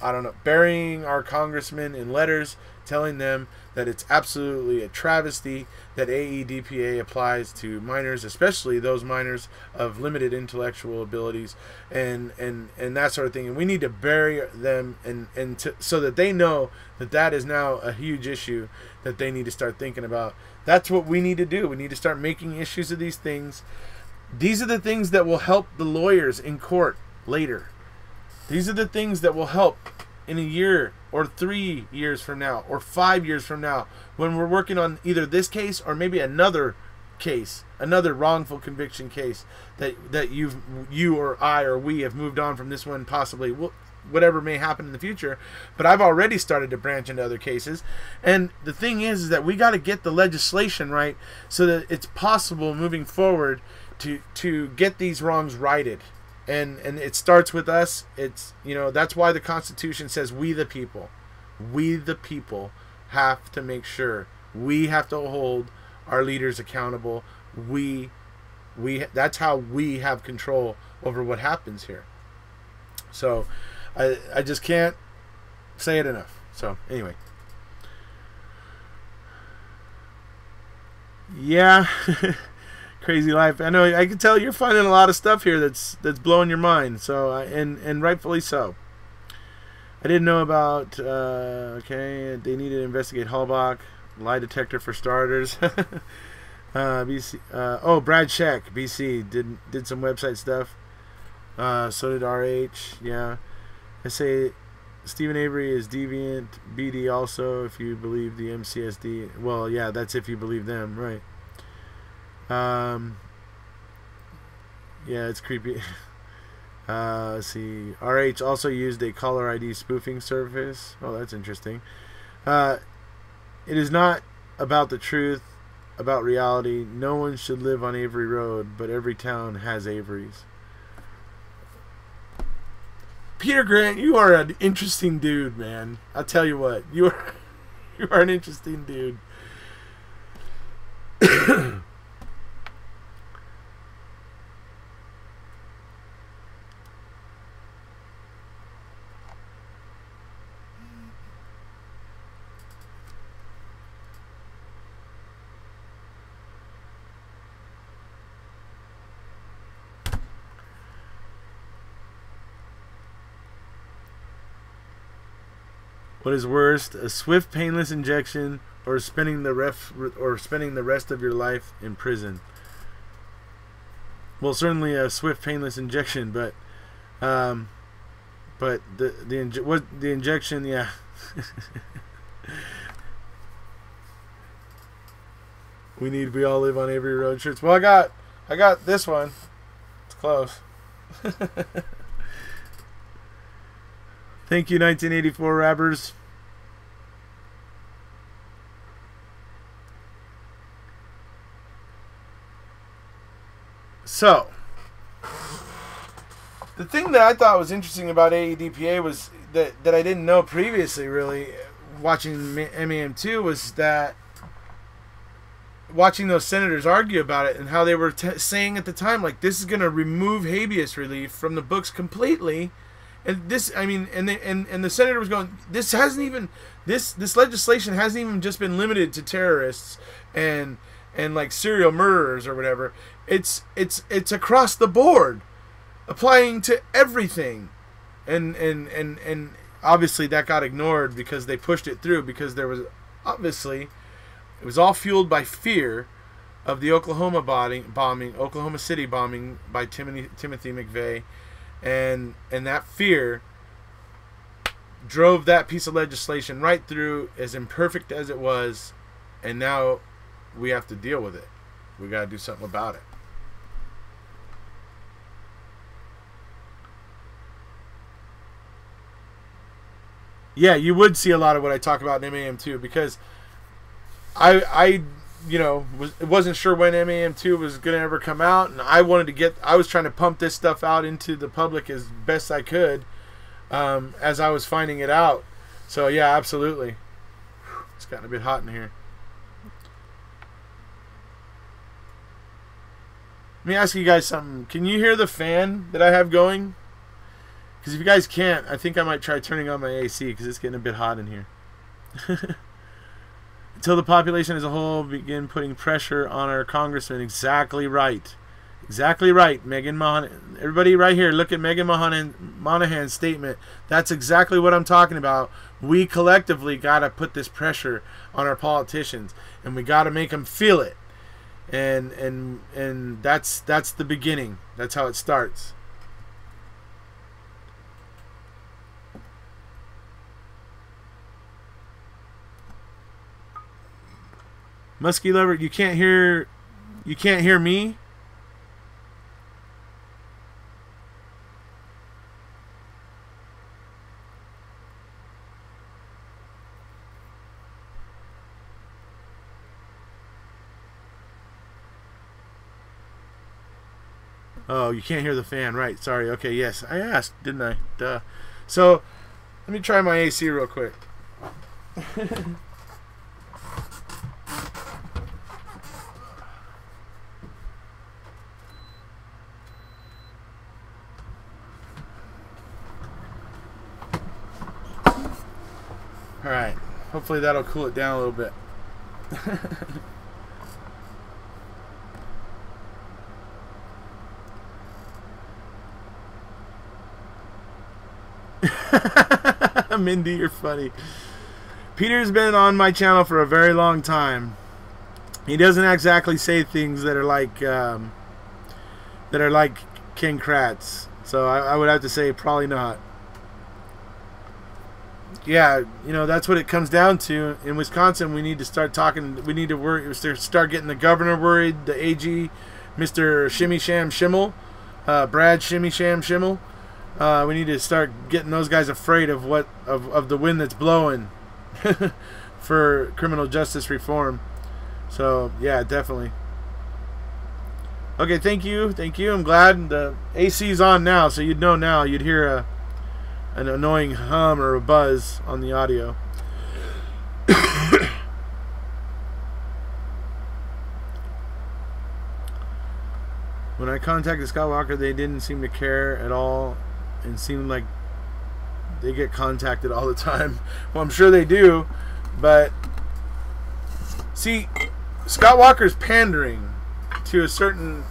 I don't know, burying our congressmen in letters, telling them that it's absolutely a travesty that AEDPA applies to minors, especially those minors of limited intellectual abilities and that sort of thing. And we need to bury them so that they know that that is now a huge issue that they need to start thinking about. That's what we need to do. We need to start making issues of these things. These are the things that will help the lawyers in court later. These are the things that will help in a year or 3 years from now or 5 years from now when we're working on either this case or maybe another case, another wrongful conviction case that you or I or we have moved on from this one, possibly whatever may happen in the future. But I've already started to branch into other cases. And the thing is that we got to get the legislation right so that it's possible moving forward to get these wrongs righted. And it starts with us. It's, that's why the Constitution says we the people have to make sure we have to hold our leaders accountable. That's how we have control over what happens here. So I just can't say it enough. So anyway, yeah. Crazy life. I know. I can tell you're finding a lot of stuff here that's blowing your mind. So and rightfully so. I didn't know about. Okay, they need to investigate Halbach, lie detector for starters. BC. Brad Scheck, BC did some website stuff. So did RH. Yeah, I say Stephen Avery is deviant. BD also, if you believe the MCSD. Well, yeah, that's if you believe them, right? Yeah, it's creepy. Let's see. RH also used a caller ID spoofing service. Oh, that's interesting. It is not about the truth, about reality. No one should live on Avery Road, but every town has Averys. Peter Grant, you are an interesting dude, man. I'll tell you what. You are an interesting dude. What is worst, a swift, painless injection, or spending the rest of your life in prison? Well, certainly a swift, painless injection, but the injection, yeah. We all live on Avery Road shirts. Well, I got this one. It's close. Thank you, 1984 Rappers. So, the thing that I thought was interesting about AEDPA was that I didn't know previously, really, watching MAM2, was that watching those senators argue about it and how they were saying at the time, like, this is going to remove habeas relief from the books completely. And this, I mean, and the senator was going, this legislation hasn't even just been limited to terrorists and like serial murderers or whatever. It's across the board, applying to everything, and obviously that got ignored because they pushed it through because there was obviously it was all fueled by fear of the Oklahoma City bombing by Timothy McVeigh. And that fear drove that piece of legislation right through, as imperfect as it was, and now we have to deal with it. We got to do something about it. Yeah, you would see a lot of what I talk about in MAM too, because I wasn't sure when MAM2 was going to ever come out, and I was trying to pump this stuff out into the public as best I could as I was finding it out. So yeah, absolutely. It's gotten a bit hot in here. Let me ask you guys something. Can you hear the fan that I have going? Because if you guys can't, I think I might try turning on my AC because it's getting a bit hot in here. Until the population as a whole begin putting pressure on our congressman. Exactly right. Exactly right, Megan Monahan. Everybody right here, look at Megan Monahan's statement. That's exactly what I'm talking about. We collectively got to put this pressure on our politicians, and we got to make them feel it. And that's the beginning. That's how it starts. Muskie lover, you can't hear me? Oh, you can't hear the fan, right? Sorry. Okay, yes. I asked, didn't I? Duh. So, let me try my AC real quick. Alright. Hopefully that'll cool it down a little bit. Mindy, you're funny. Peter's been on my channel for a very long time. He doesn't exactly say things that are like King Kratz. So I would have to say probably not. Yeah, that's what it comes down to. In Wisconsin, we need to start talking. We need to start getting the governor worried, the AG, Mr. Shimmy Sham Schimmel, Brad Shimmy Sham Schimmel. We need to start getting those guys afraid of of the wind that's blowing for criminal justice reform. So yeah, definitely. Okay, thank you. I'm glad the AC's on now, so you'd know now. You'd hear an annoying hum or a buzz on the audio. When I contacted Scott Walker, they didn't seem to care at all and seemed like they get contacted all the time. Well, I'm sure they do, but see, Scott Walker's pandering to a certain,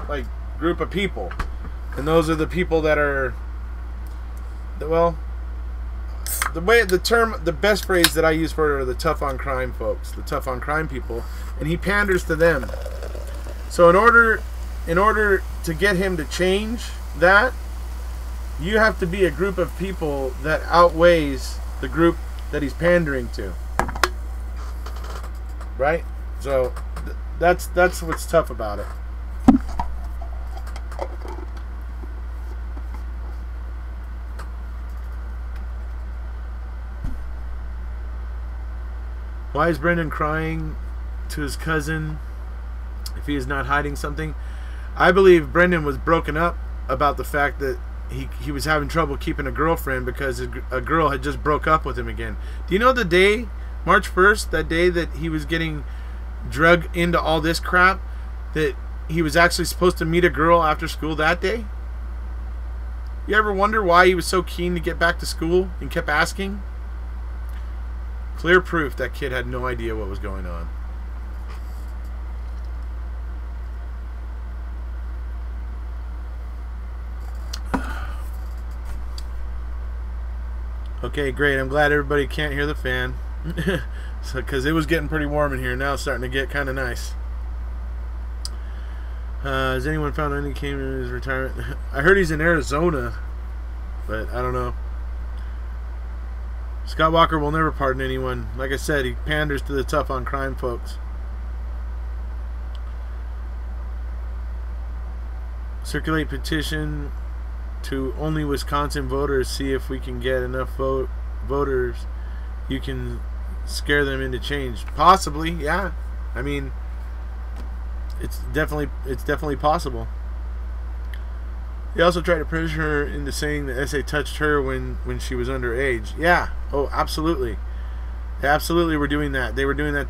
like group of people, and those are the people that are, well, the best phrase that I use for it are the tough on crime folks, the tough on crime people, and he panders to them. So in order to get him to change that, you have to be a group of people that outweighs the group that he's pandering to, right? So that's what's tough about it. Why is Brendan crying to his cousin if he is not hiding something? I believe Brendan was broken up about the fact that he was having trouble keeping a girlfriend because a girl had just broke up with him again. Do you know the day, March 1st, that day that he was getting drugged into all this crap, that he was actually supposed to meet a girl after school that day? You ever wonder why he was so keen to get back to school and kept asking? Clear proof that kid had no idea what was going on. Okay, great. I'm glad everybody can't hear the fan. Because it was getting pretty warm in here. Now it's starting to get kind of nice. Has anyone found any came in his retirement? I heard he's in Arizona, but I don't know. Scott Walker will never pardon anyone. Like I said, he panders to the tough on crime folks. Circulate petition to only Wisconsin voters. See if we can get enough voters. You can scare them into change. Possibly, yeah. I mean, it's definitely possible. He also tried to pressure her into saying that SA touched her when she was underage. Yeah. Oh, absolutely. They absolutely were doing that. They were doing that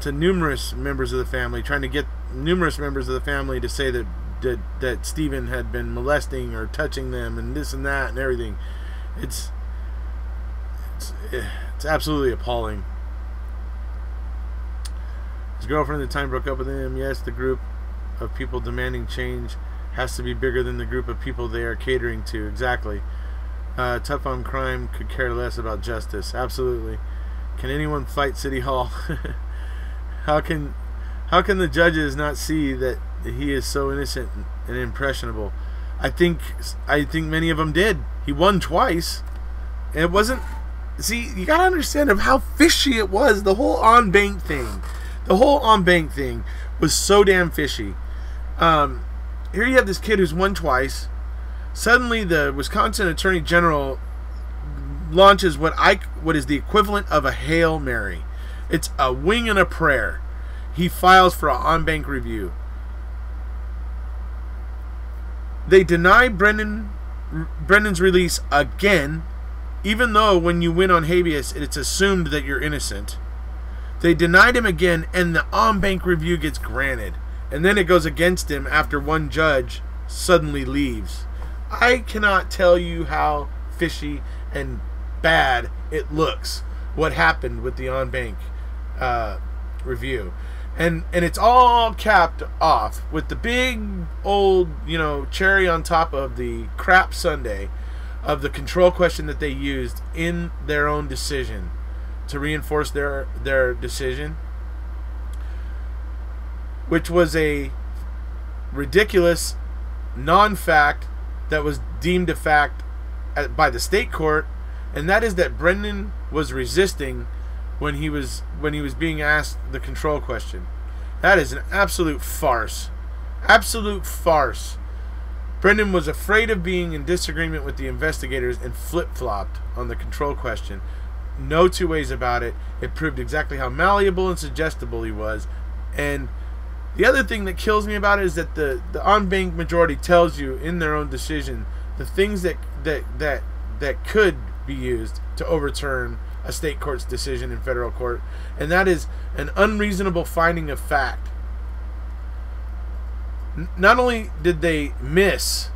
to numerous members of the family, trying to get numerous members of the family to say that Stephen had been molesting or touching them and this and that and everything. It's absolutely appalling. His girlfriend at the time broke up with him. Yes, the group of people demanding change has to be bigger than the group of people they are catering to. Exactly. Tough on crime could care less about justice. Absolutely. Can anyone fight City Hall? How can the judges not see that he is so innocent and impressionable? I think many of them did. He won twice. And it wasn't. See, you gotta understand of how fishy it was. The whole on-bank thing. The whole on-bank thing was so damn fishy. Here you have this kid who's won twice. Suddenly, the Wisconsin Attorney General launches what is the equivalent of a Hail Mary. It's a wing and a prayer. He files for an on-bank review. They deny Brendan's release again, even though when you win on habeas, it's assumed that you're innocent. They denied him again, and the on-bank review gets granted. And then it goes against him after one judge suddenly leaves. I cannot tell you how fishy and bad it looks what happened with the on-bank review. And it's all capped off with the big old, cherry on top of the crap sundae of the control question that they used in their own decision to reinforce their decision, which was a ridiculous non-fact that was deemed a fact by the state court, and that is that Brendan was resisting when he was being asked the control question. That is an absolute farce. Absolute farce. Brendan was afraid of being in disagreement with the investigators and flip-flopped on the control question. No two ways about it. It proved exactly how malleable and suggestible he was. And the other thing that kills me about it is that the on-bank majority tells you in their own decision the things that could be used to overturn a state court's decision in federal court, and that is an unreasonable finding of fact. Not only did they miss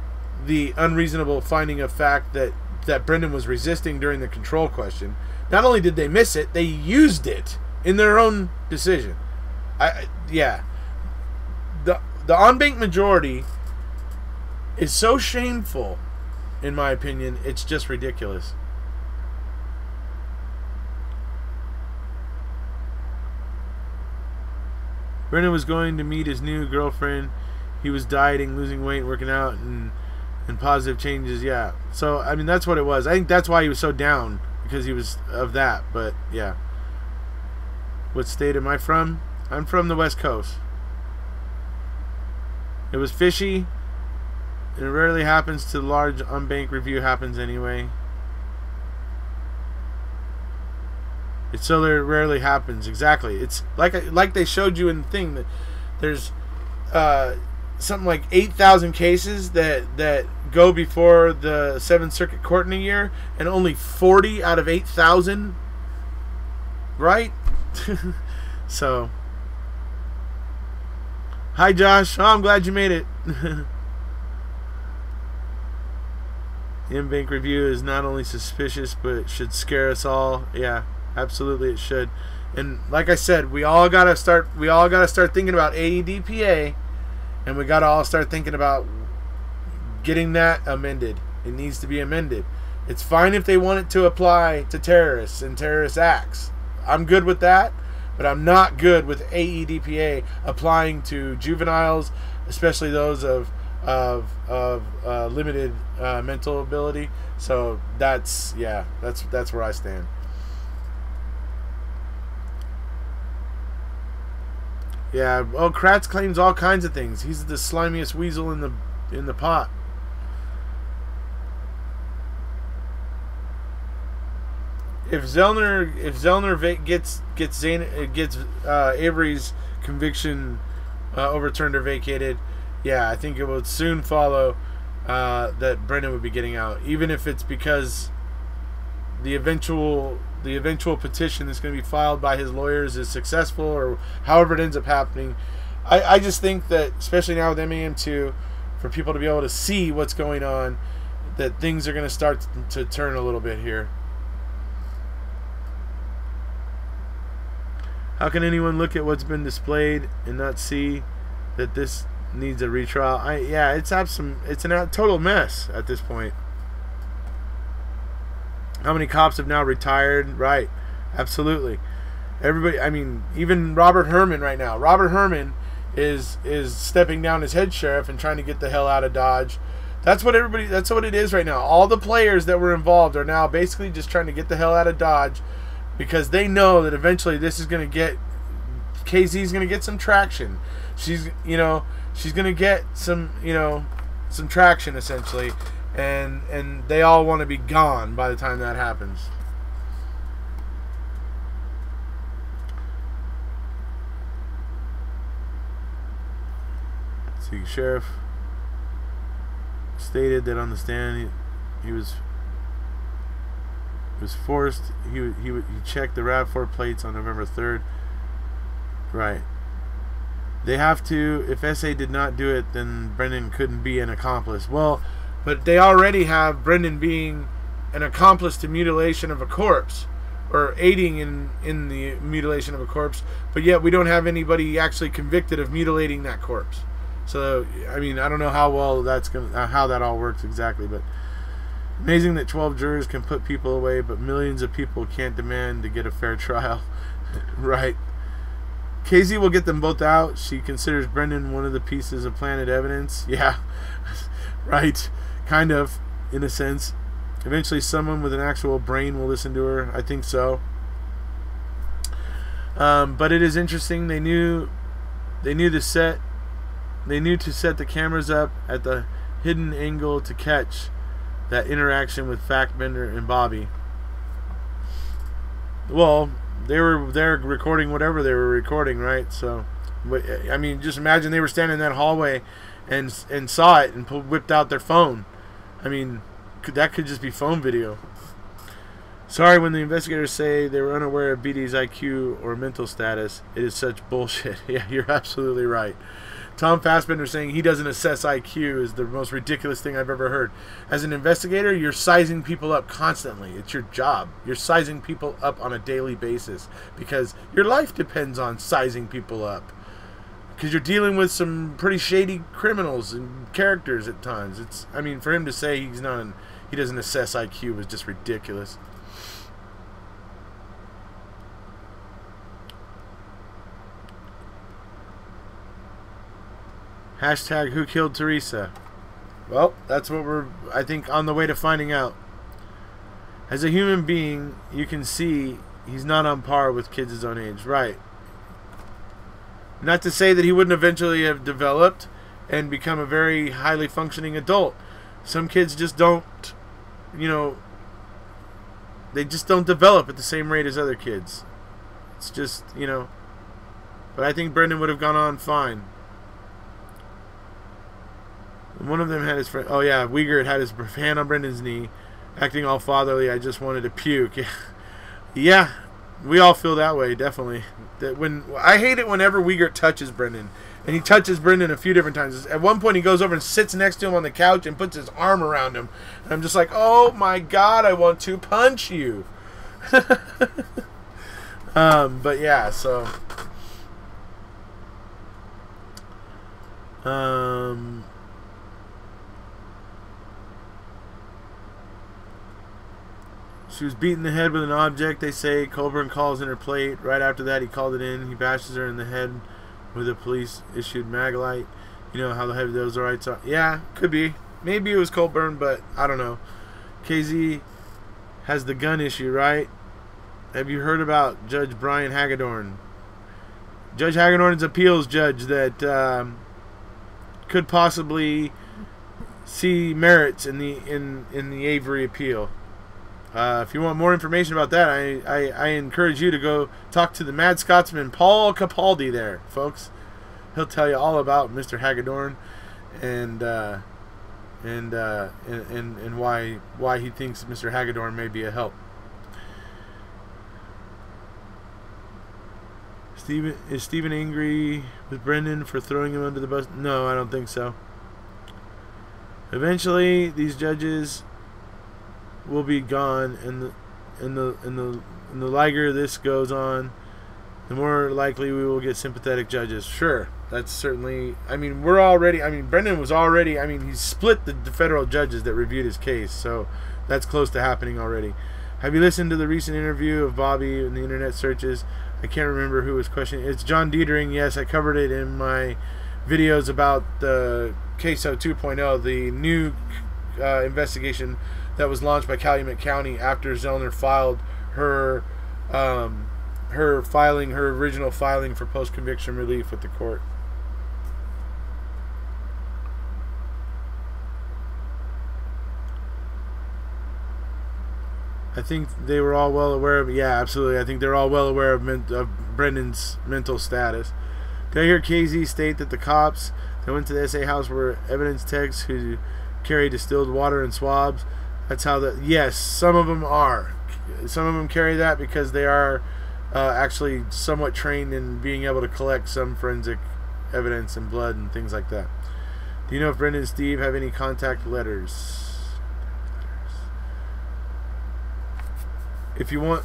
the unreasonable finding of fact that Brendan was resisting during the control question, not only did they miss it, they used it in their own decision. The on-bank majority is so shameful, in my opinion, it's just ridiculous. Brendan was going to meet his new girlfriend. He was dieting, losing weight, working out, and positive changes. Yeah. So, I mean, that's what it was. I think that's why he was so down, because he was of that. But, yeah. What state am I from? I'm from the West Coast. It was fishy. And it rarely happens to large on-bank review happens anyway. It's so that it rarely happens. Exactly. It's like they showed you in the thing that there's something like 8,000 cases that go before the 7th Circuit Court in a year, and only 40 out of 8,000, right? So, hi Josh. Oh, I'm glad you made it. The in-bank review is not only suspicious, but it should scare us all. Yeah. Absolutely, it should. And like I said, we all gotta start thinking about AEDPA, and we gotta all start thinking about getting that amended. It needs to be amended. It's fine if they want it to apply to terrorists and terrorist acts. I'm good with that, but I'm not good with AEDPA applying to juveniles, especially those of limited mental ability. So that's where I stand. Yeah, well, Kratz claims all kinds of things. He's the slimiest weasel in the pot. if Zellner gets Avery's conviction overturned or vacated, yeah, I think it would soon follow that Brendan would be getting out, even if it's because the eventual petition that's going to be filed by his lawyers is successful, or however it ends up happening. I just think that, especially now with MAM2, for people to be able to see what's going on, that things are going to start to turn a little bit here. How can anyone look at what's been displayed and not see that this needs a retrial? It's a total mess at this point. How many cops have now retired? Right, absolutely. Everybody. I mean, even Robert Herman right now. Robert Herman is stepping down as head sheriff and trying to get the hell out of Dodge. That's what it is right now. All the players that were involved are now basically just trying to get the hell out of Dodge, because they know that eventually this is going to get, KZ's going to get some traction. She's going to get some traction essentially, and they all want to be gone by the time that happens. Let's see, Sheriff stated that on the stand he was forced. He checked the RAV4 plates on November 3rd. Right. They have to. If SA did not do it, then Brendan couldn't be an accomplice. Well, but they already have Brendan being an accomplice to mutilation of a corpse, or aiding in the mutilation of a corpse. But yet we don't have anybody actually convicted of mutilating that corpse. So I mean, I don't know how well how that all works exactly, but amazing that 12 jurors can put people away, but millions of people can't demand to get a fair trial. Right. KZ will get them both out. She considers Brendan one of the pieces of planted evidence. Yeah, right. Kind of, in a sense. Eventually someone with an actual brain will listen to her. I think so. But it is interesting. They knew to set the cameras up at the hidden angle to catch that interaction with Factbender and Bobby. Well, they were there recording whatever they were recording, right? So, I mean, just imagine they were standing in that hallway and saw it and whipped out their phone. I mean, that could just be phone video. Sorry, when the investigators say they were unaware of BD's IQ or mental status, it is such bullshit. Yeah, you're absolutely right. Tom Fassbender saying he doesn't assess IQ is the most ridiculous thing I've ever heard. As an investigator, you're sizing people up constantly. It's your job. You're sizing people up on a daily basis because your life depends on sizing people up. Because you're dealing with some pretty shady criminals and characters at times. I mean, for him to say he doesn't assess IQ was just ridiculous. Hashtag who killed Teresa? Well, that's what we're, I think, on the way to finding out. As a human being, you can see he's not on par with kids his own age. Right. Not to say that he wouldn't eventually have developed and become a very highly functioning adult. Some kids just don't, they just don't develop at the same rate as other kids. It's just, But I think Brendan would have gone on fine. One of them had his friend. Oh yeah, Wiegert had his hand on Brendan's knee, acting all fatherly. I just wanted to puke. Yeah, we all feel that way, definitely. I hate it whenever Wiegert touches Brendan, and he touches Brendan a few different times. At one point, he goes over and sits next to him on the couch and puts his arm around him, and I'm just like, oh my god, I want to punch you. But yeah, so. She was beaten in the head with an object, they say. Colburn calls in her plate. Right after that, he called it in. He bashes her in the head with a police-issued Maglite. You know how heavy those are. Yeah, could be. Maybe it was Colburn, but I don't know. KZ has the gun issue, right? Have you heard about Judge Brian Hagedorn? Judge Hagedorn's appeals judge that could possibly see merits in the Avery appeal. If you want more information about that, I encourage you to go talk to the Mad Scotsman Paul Capaldi there, folks. He'll tell you all about Mr. Hagedorn and why he thinks Mr. Hagedorn may be a help. Is Steven angry with Brendan for throwing him under the bus? No, I don't think so. Eventually, these judges will be gone, and the longer this goes on, the more likely we will get sympathetic judges. Sure, that's certainly. I mean, Brendan was already. I mean, he split the federal judges that reviewed his case, so that's close to happening already. Have you listened to the recent interview of Bobby in the internet searches? I can't remember who was questioning. It's John Dietering. Yes, I covered it in my videos about the Queso 2.0, the new investigation that was launched by Calumet County after Zellner filed her original filing for post-conviction relief with the court. I think they were all well aware of. Yeah, absolutely. I think they're all well aware of Brendan's mental status. Did I hear KZ state that the cops that went to the SA house were evidence techs who carried distilled water and swabs? That's how that. Yes, some of them are. Some of them carry that because they are actually somewhat trained in being able to collect some forensic evidence and blood and things like that. Do you know if Brendan and Steve have any contact letters? If you want,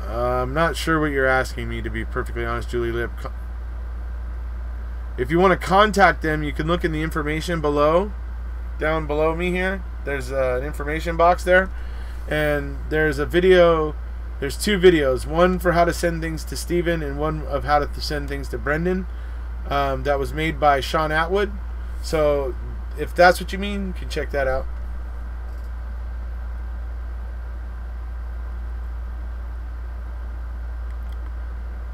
I'm not sure what you're asking me, to be perfectly honest, Julie Lip. If you want to contact them, you can look in the information below, down below me here. There's an information box there, and there's a video. There's two videos, one for how to send things to Steven and one of how to send things to Brendan. That was made by Sean Atwood. So, if that's what you mean, you can check that out.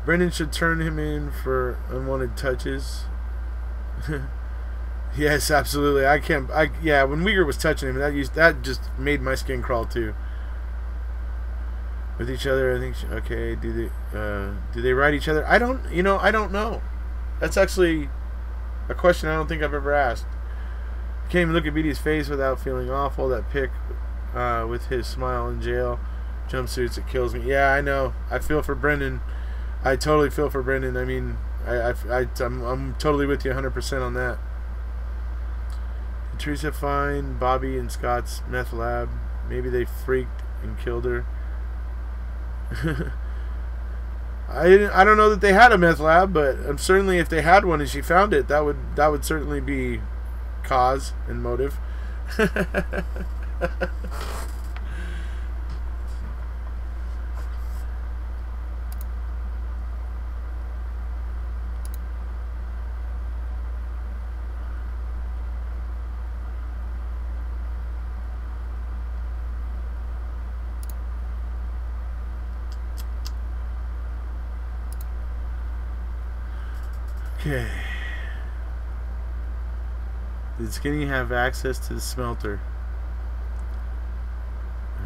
Brendan should turn him in for unwanted touches. Yes, absolutely. Yeah, when Uyghur was touching him, that just made my skin crawl too. With each other, I think. Okay, do they write each other? I don't know. That's actually a question I don't think I've ever asked. Can't even look at BD's face without feeling awful. That pic with his smile in jail, jumpsuits, it kills me. Yeah, I know. I feel for Brendan. I totally feel for Brendan. I mean, I'm totally with you 100% on that. Did Teresa find Bobby in Scott's meth lab? Maybe they freaked and killed her. I don't know that they had a meth lab, but certainly if they had one and she found it, that would certainly be cause and motive. Okay. Did Skinny have access to the smelter?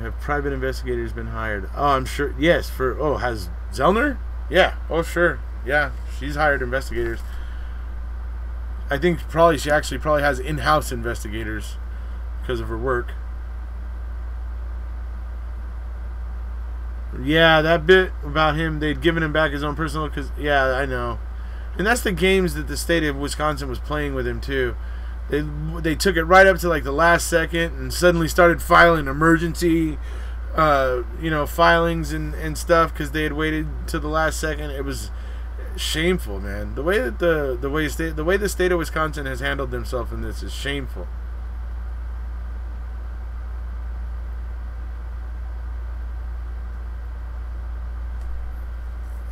Have private investigators been hired? Oh, I'm sure. Yes. Has Zellner? Yeah. Oh, sure. Yeah. She's hired investigators. I think she actually has in-house investigators because of her work. Yeah, that bit about him, they'd given him back his own personal. Yeah, I know. And that's the games that the state of Wisconsin was playing with him too. They took it right up to like the last second and suddenly started filing emergency, filings and stuff because they had waited to the last second. It was shameful, man. The way that the way the state of Wisconsin has handled themselves in this is shameful.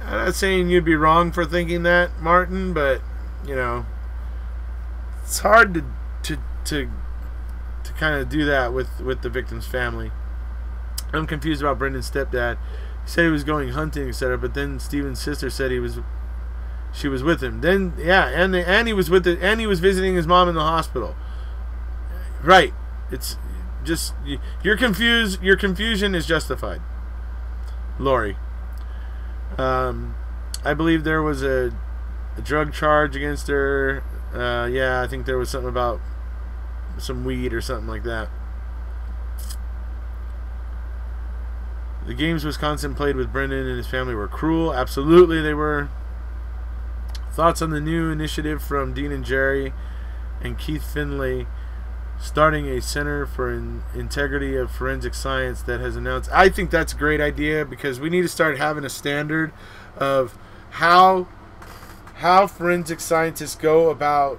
I'm not saying you'd be wrong for thinking that, Martin, but it's hard to kind of do that with the victim's family. I'm confused about Brendan's stepdad. He said he was going hunting, etc., but then Steven's sister said he was she was with him. Then yeah, and he was with it, and he was visiting his mom in the hospital. Right. It's just you're confused. Your confusion is justified, Lori. I believe there was a drug charge against her. Yeah, I think there was something about some weed or something like that. The games Wisconsin played with Brendan and his family were cruel. Absolutely, they were. Thoughts on the new initiative from Dean and Jerry and Keith Finlay starting a Center for Integrity of Forensic Science that has announced. I think that's a great idea because we need to start having a standard of how forensic scientists go about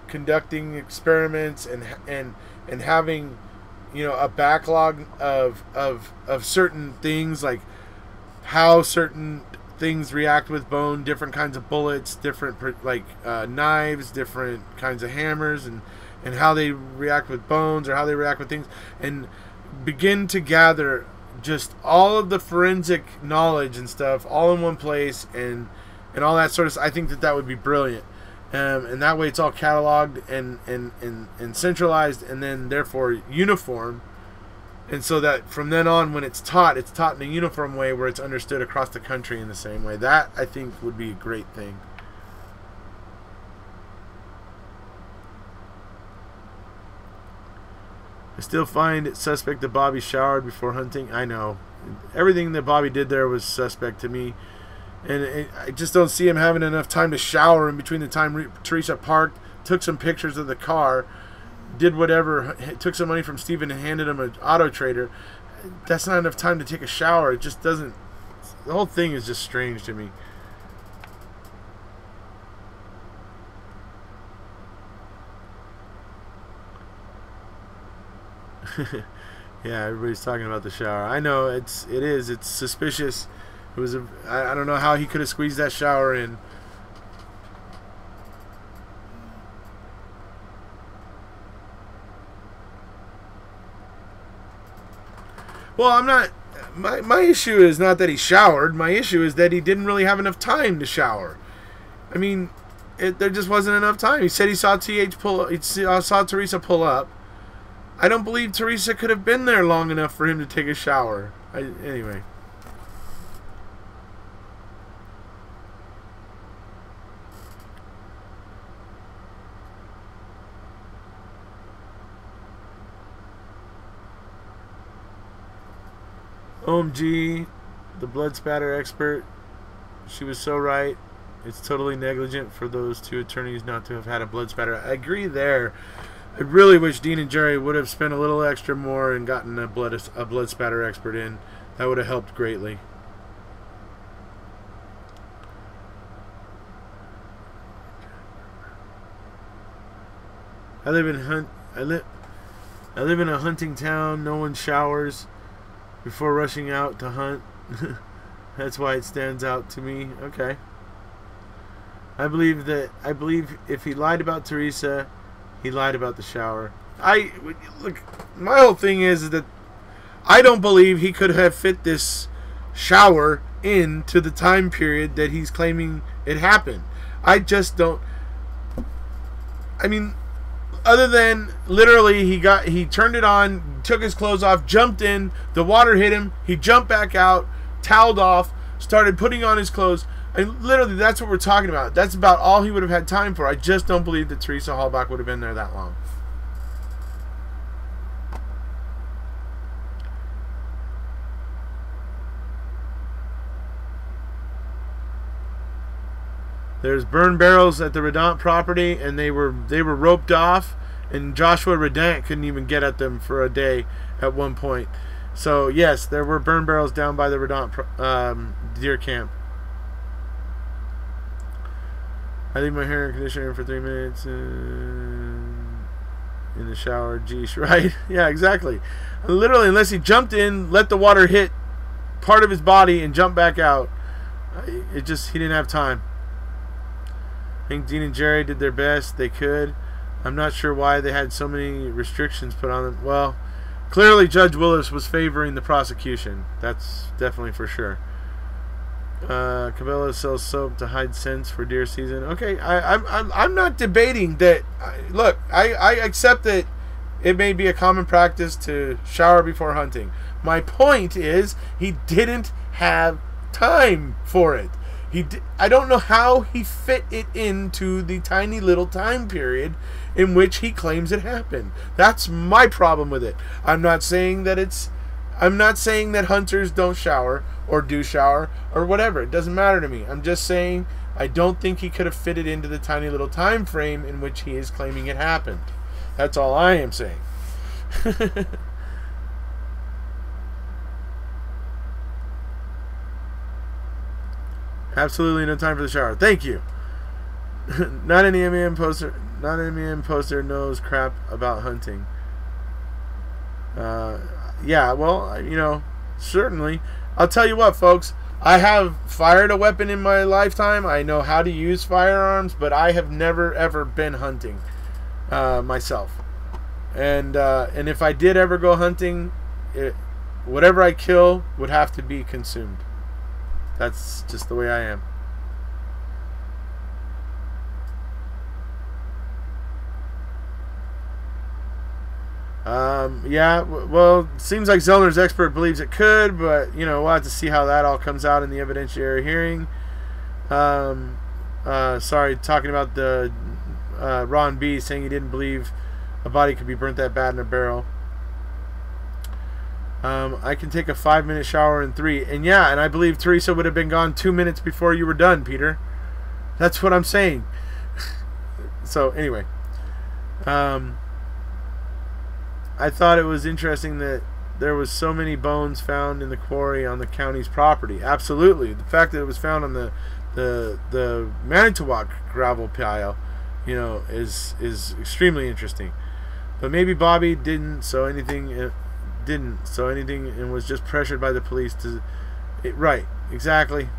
conducting experiments and having, you know, a backlog of certain things, like how certain things react with bone, different kinds of bullets, different knives, different kinds of hammers, and how they react with bones or how they react with things, and begin to gather just all of the forensic knowledge and stuff all in one place and all that sort of stuff. I think that would be brilliant. And that way it's all cataloged and centralized and then therefore uniform. And so that from then on when it's taught in a uniform way where it's understood across the country in the same way. That, I think, would be a great thing. I still find it suspect that Bobby showered before hunting. I know. Everything that Bobby did there was suspect to me. And I just don't see him having enough time to shower in between the time Teresa parked, took some pictures of the car, did whatever, took some money from Steven and handed him an auto trader. That's not enough time to take a shower. It just doesn't. The whole thing is just strange to me. Yeah, everybody's talking about the shower. I know it's suspicious. It was I don't know how he could have squeezed that shower in. Well, I'm not. My issue is not that he showered. My issue is that he didn't really have enough time to shower. I mean, there just wasn't enough time. He said he saw saw Teresa pull up. I don't believe Teresa could have been there long enough for him to take a shower. Anyway. OMG, the blood spatter expert. She was so right. It's totally negligent for those two attorneys not to have had a blood spatter. I agree there. I really wish Dean and Jerry would have spent a little extra more and gotten a blood spatter expert in. That would have helped greatly. I live in a hunting town. No one showers before rushing out to hunt. That's why it stands out to me. Okay. I believe if he lied about Teresa, he lied about the shower. Look, my whole thing is that I don't believe he could have fit this shower into the time period that he's claiming it happened. I just don't. I mean, other than literally he turned it on, took his clothes off, jumped in, the water hit him, he jumped back out, toweled off, started putting on his clothes, and literally that's what we're talking about. That's about all he would have had time for. I just don't believe that Teresa Halbach would have been there that long. There's burn barrels at the Redant property, and they were roped off, and Joshua Redant couldn't even get at them for a day at one point. So yes, there were burn barrels down by the Redant deer camp. I leave my hair in conditioner for 3 minutes in the shower. Geesh, right? Yeah, exactly. Literally, unless he jumped in, let the water hit part of his body, and jumped back out, he didn't have time. I think Dean and Jerry did their best they could. I'm not sure why they had so many restrictions put on them. Well, clearly Judge Willis was favoring the prosecution. That's definitely for sure. Cabela sells soap to hide scents for deer season. Okay, I'm not debating that. Look, I accept that it may be a common practice to shower before hunting. My point is he didn't have time for it. I don't know how he fit it into the tiny little time period in which he claims it happened. That's my problem with it. I'm not saying that hunters don't shower or do shower or whatever. It doesn't matter to me. I'm just saying I don't think he could have fitted into the tiny little time frame in which he is claiming it happened. That's all I am saying. Absolutely no time for the shower. Thank you. Not any MEM poster. Not any MEM poster knows crap about hunting. Yeah, well, certainly. I'll tell you what, folks. I have fired a weapon in my lifetime. I know how to use firearms, but I have never ever been hunting myself. And if I did ever go hunting, whatever I kill would have to be consumed. That's just the way I am. Yeah, well, it seems like Zellner's expert believes it could, but, we'll have to see how that all comes out in the evidentiary hearing. Sorry, talking about the Ron B. saying he didn't believe a body could be burnt that bad in a barrel. I can take a 5-minute shower in 3. And yeah, and I believe Teresa would have been gone 2 minutes before you were done, Peter. That's what I'm saying. So, anyway. I thought it was interesting that there was so many bones found in the quarry on the county's property. Absolutely. The fact that it was found on the Manitowoc gravel pile, is extremely interesting. But maybe Bobby didn't so anything and was just pressured by the police to right, exactly.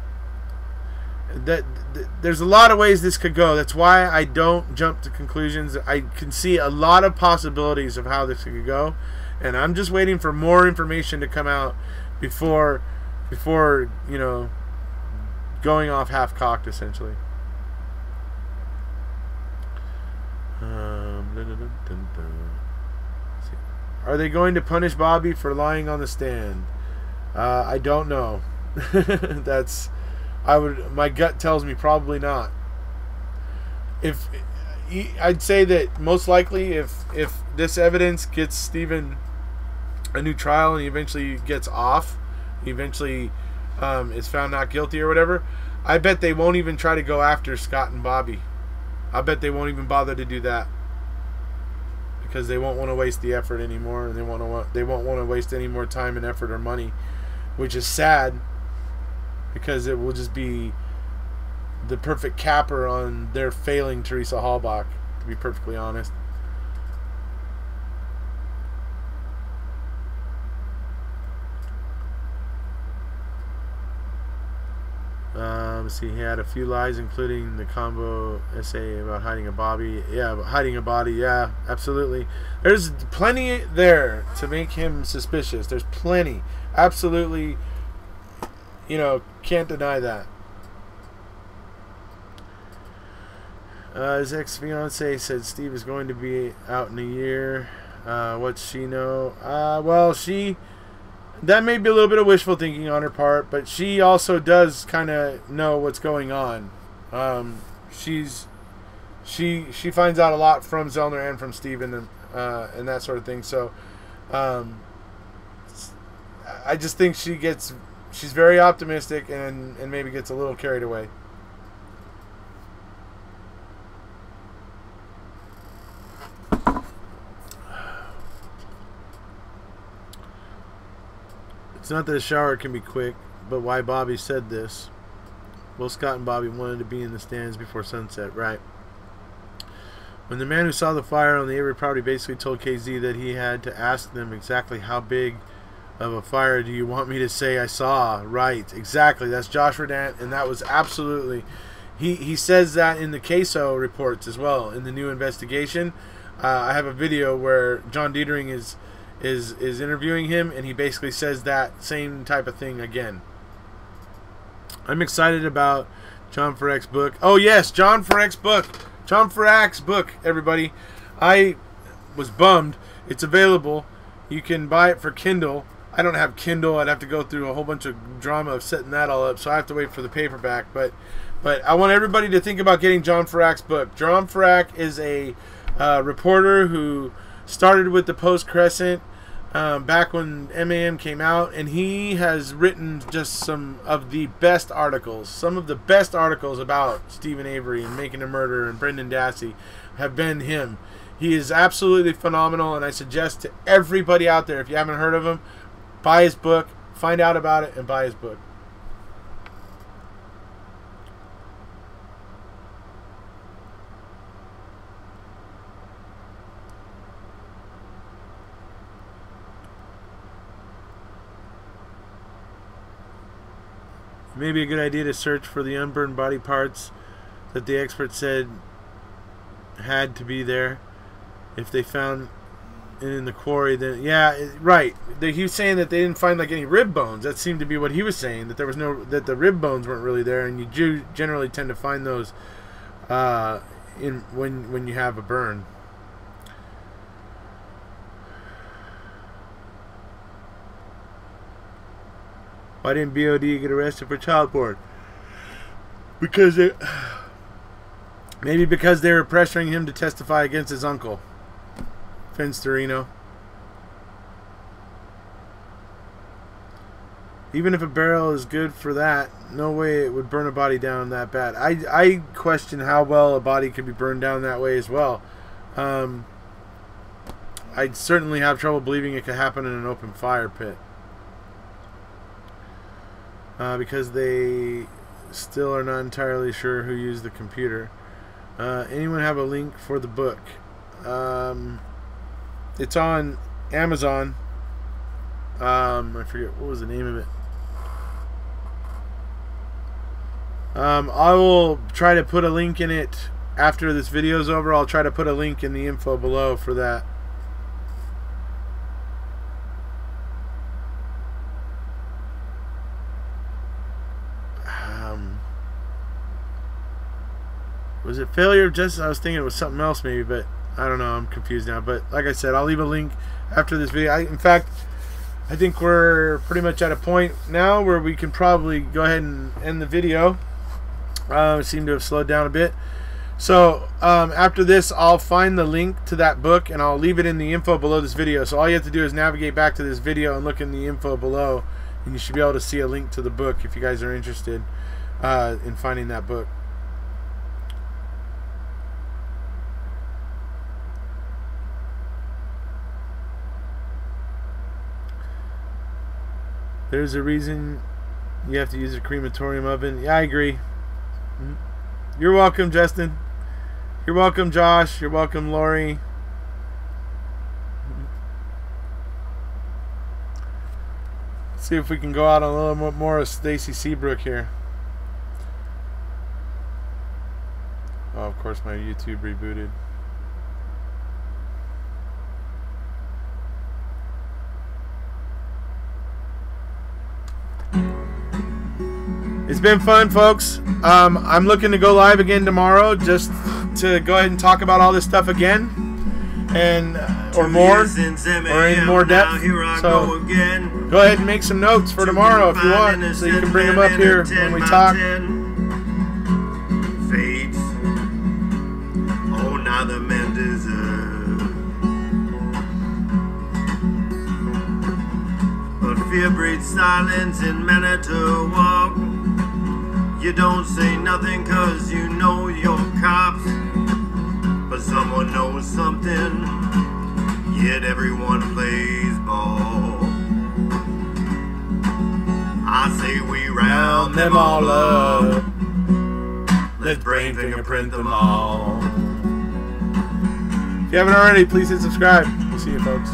There's a lot of ways this could go. That's why I don't jump to conclusions. I can see a lot of possibilities of how this could go, and I'm just waiting for more information to come out before going off half-cocked, essentially. Are they going to punish Bobby for lying on the stand? I don't know. My gut tells me probably not. I'd say that most likely if this evidence gets Stephen a new trial and he eventually gets off, he eventually is found not guilty or whatever, I bet they won't even try to go after Scott and Bobby. I bet they won't even bother to do that because they won't want to waste the effort anymore, and they won't want to waste any more time and effort or money, which is sad. Because it will just be the perfect capper on their failing Teresa Halbach, to be perfectly honest. Let's see, he had a few lies, including the combo essay about hiding a body. Yeah, hiding a body. Yeah, absolutely. There's plenty there to make him suspicious. There's plenty. Absolutely. Can't deny that. His ex-fiance said Steve is going to be out in a year. What's she know? That may be a little bit of wishful thinking on her part, but she also does kind of know what's going on. She finds out a lot from Zellner and from Steven and that sort of thing. So I just think she's very optimistic and maybe gets a little carried away. It's not that a shower can be quick, but why Bobby said this. Will Scott and Bobby wanted to be in the stands before sunset, right? When the man who saw the fire on the Avery property basically told KZ that he had to ask them exactly how big of a fire do you want me to say I saw? Right, exactly. That's Josh Redant, and that was absolutely... He says that in the CASO reports as well, in the new investigation. I have a video where John Dietering is interviewing him, and he basically says that same type of thing again. I'm excited about John Ferak's book. Oh, yes, John Ferak's book. John Ferak's book, everybody. I was bummed. It's available. You can buy it for Kindle. I don't have Kindle. I'd have to go through a whole bunch of drama of setting that all up, so I have to wait for the paperback. But I want everybody to think about getting John Ferak's book. John Ferak is a reporter who started with the Post-Crescent back when MAM came out, and he has written just some of the best articles. Some of the best articles about Stephen Avery and Making a Murder and Brendan Dassey have been him. He is absolutely phenomenal, and I suggest to everybody out there, if you haven't heard of him, buy his book, find out about it, and buy his book. Maybe a good idea to search for the unburned body parts that the expert said had to be there. If they found it in the quarry, then yeah, right. He was saying that they didn't find like any rib bones. That seemed to be what he was saying. That there was that the rib bones weren't really there, and you generally tend to find those when you have a burn. Why didn't BOD get arrested for child porn? Because maybe because they were pressuring him to testify against his uncle, Vince Torino. Even if a barrel is good for that, no way it would burn a body down that bad. I question how well a body could be burned down that way as well. I'd certainly have trouble believing it could happen in an open fire pit. Because they still are not entirely sure who used the computer. Anyone have a link for the book? It's on Amazon. I forget what was the name of it. I will try to put a link in it after this video is over. I'll try to put a link in the info below for that. Was it Failure of Justice? I was thinking it was something else maybe, but I don't know. I'm confused now. But like I said, I'll leave a link after this video. In fact, I think we're pretty much at a point now where we can probably go ahead and end the video. It seemed to have slowed down a bit. So after this, I'll find the link to that book, and I'll leave it in the info below this video. So all you have to do is navigate back to this video and look in the info below, and you should be able to see a link to the book if you guys are interested in finding that book. There's a reason you have to use a crematorium oven. Yeah, I agree. You're welcome, Justin. You're welcome, Josh. You're welcome, Lori. Let's see if we can go out on a little more of Stacy Seabrook here. Oh, of course, my YouTube rebooted. It's been fun, folks. I'm looking to go live again tomorrow just to go ahead and talk about all this stuff again, and or more, or in more depth. So go ahead and make some notes for tomorrow if you want, so you can bring them up here when we talk. Fades. Oh, now the men deserve. But fear breeds silence in Manitowoc. You don't say nothing cause you know you're cops, but someone knows something, yet everyone plays ball. I say we round them all up, let's brain fingerprint them all. If you haven't already, please hit subscribe. We'll see you, folks.